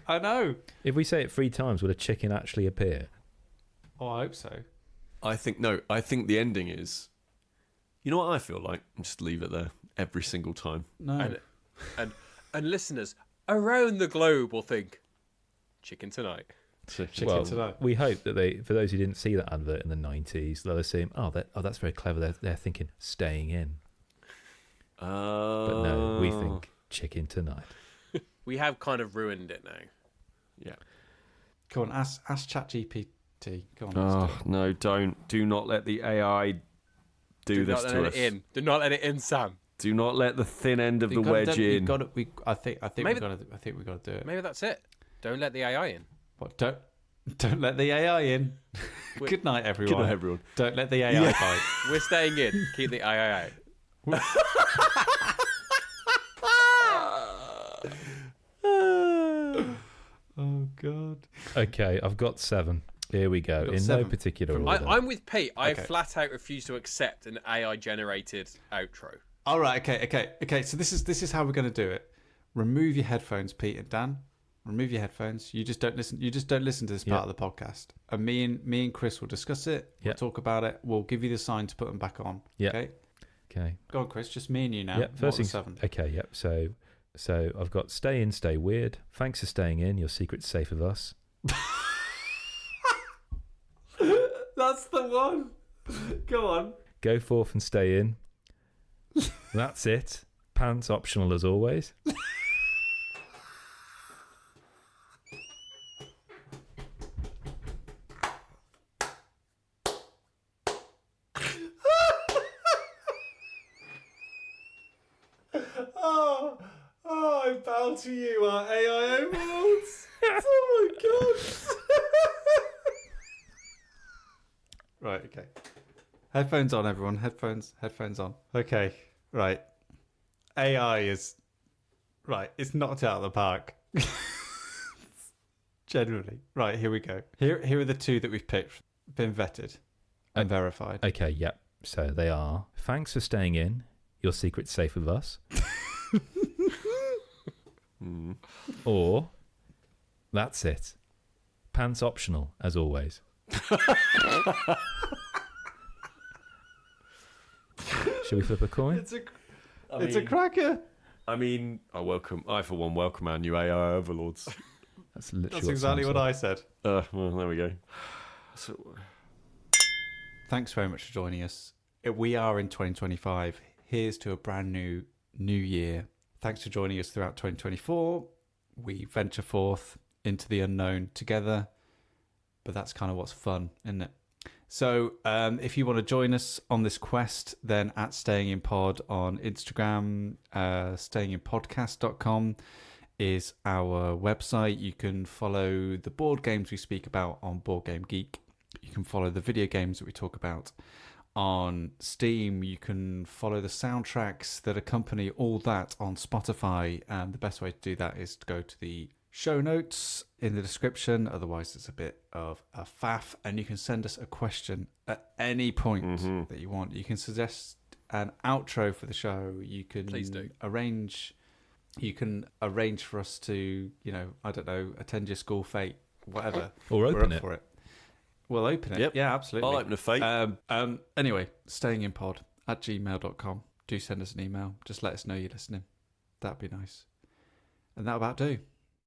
I know. If we say it 3 times, would a chicken actually appear? Oh, I hope so. I think the ending is. You know what I feel like? Just leave it there every single time. No. And listeners around the globe will think Chicken Tonight. Chicken Tonight. We hope that for those who didn't see that advert in the 90s, they'll assume, that's very clever. They're thinking staying in. But no, we think Chicken Tonight. We have kind of ruined it now. Yeah. Go on, ask ChatGPT. Go on. Oh, no, don't. Do not let the AI do this to us. Do not let it in, Sam. Do not let the thin end of the wedge in. I think we got to do it. Maybe that's it. Don't let the AI in. What? Don't let the AI in. Good night, everyone. Good night, everyone. Don't let the AI bite. We're staying in. Keep the AI out. Oh God. Okay, I've got 7. Here we go. In no particular order. I'm with Pete. I flat out refuse to accept an AI generated outro. All right. Okay. So this is how we're going to do it. Remove your headphones, Pete and Dan. Remove your headphones. You just don't listen. You just don't listen to this part of the podcast. And me and Chris will discuss it. We'll talk about it. We'll give you the sign to put them back on. Yeah. Okay. Okay. Go on, Chris. Just me and you now. Yep. First thing. 7. Okay. Yep. So I've got stay in, stay weird. Thanks for staying in. Your secret's safe with us. That's the one. Go on. Go forth and stay in. That's it. Pants optional as always. I bow to you, our AI overlords. Oh my god. Right, okay. Headphones on, everyone. Headphones on. Okay, right. AI is... Right, it's knocked out of the park. Generally. Right, here we go. Here are the two that we've picked. Been vetted and verified. Okay, yep. So they are, thanks for staying in. Your secret's safe with us. Or, that's it. Pants optional, as always. Shall we flip a coin? It's a cracker. I mean, I for one welcome our new AI overlords. That's literally That's exactly what I said. Well, there we go. So, Thanks very much for joining us. We are in 2025. Here's to a brand new year. Thanks for joining us throughout 2024. We venture forth into the unknown together, but that's kind of what's fun, isn't it? So if you want to join us on this quest, then at Staying in Pod on Instagram, stayinginpodcast.com is our website. You can follow the board games we speak about on Board Game Geek. You can follow the video games that we talk about on Steam. You can follow the soundtracks that accompany all that on Spotify. And the best way to do that is to go to the show notes in the description. Otherwise, it's a bit of a faff. And you can send us a question at any point that you want. You can suggest an outro for the show. You can Please do. arrange for us to, I don't know, attend your school fete, whatever. Or open it. For it. We'll open it. Yep. Yeah, absolutely. I'll open a fate. Anyway, stayinginpod@gmail.com. Do send us an email. Just let us know you're listening. That'd be nice. And that'll about do.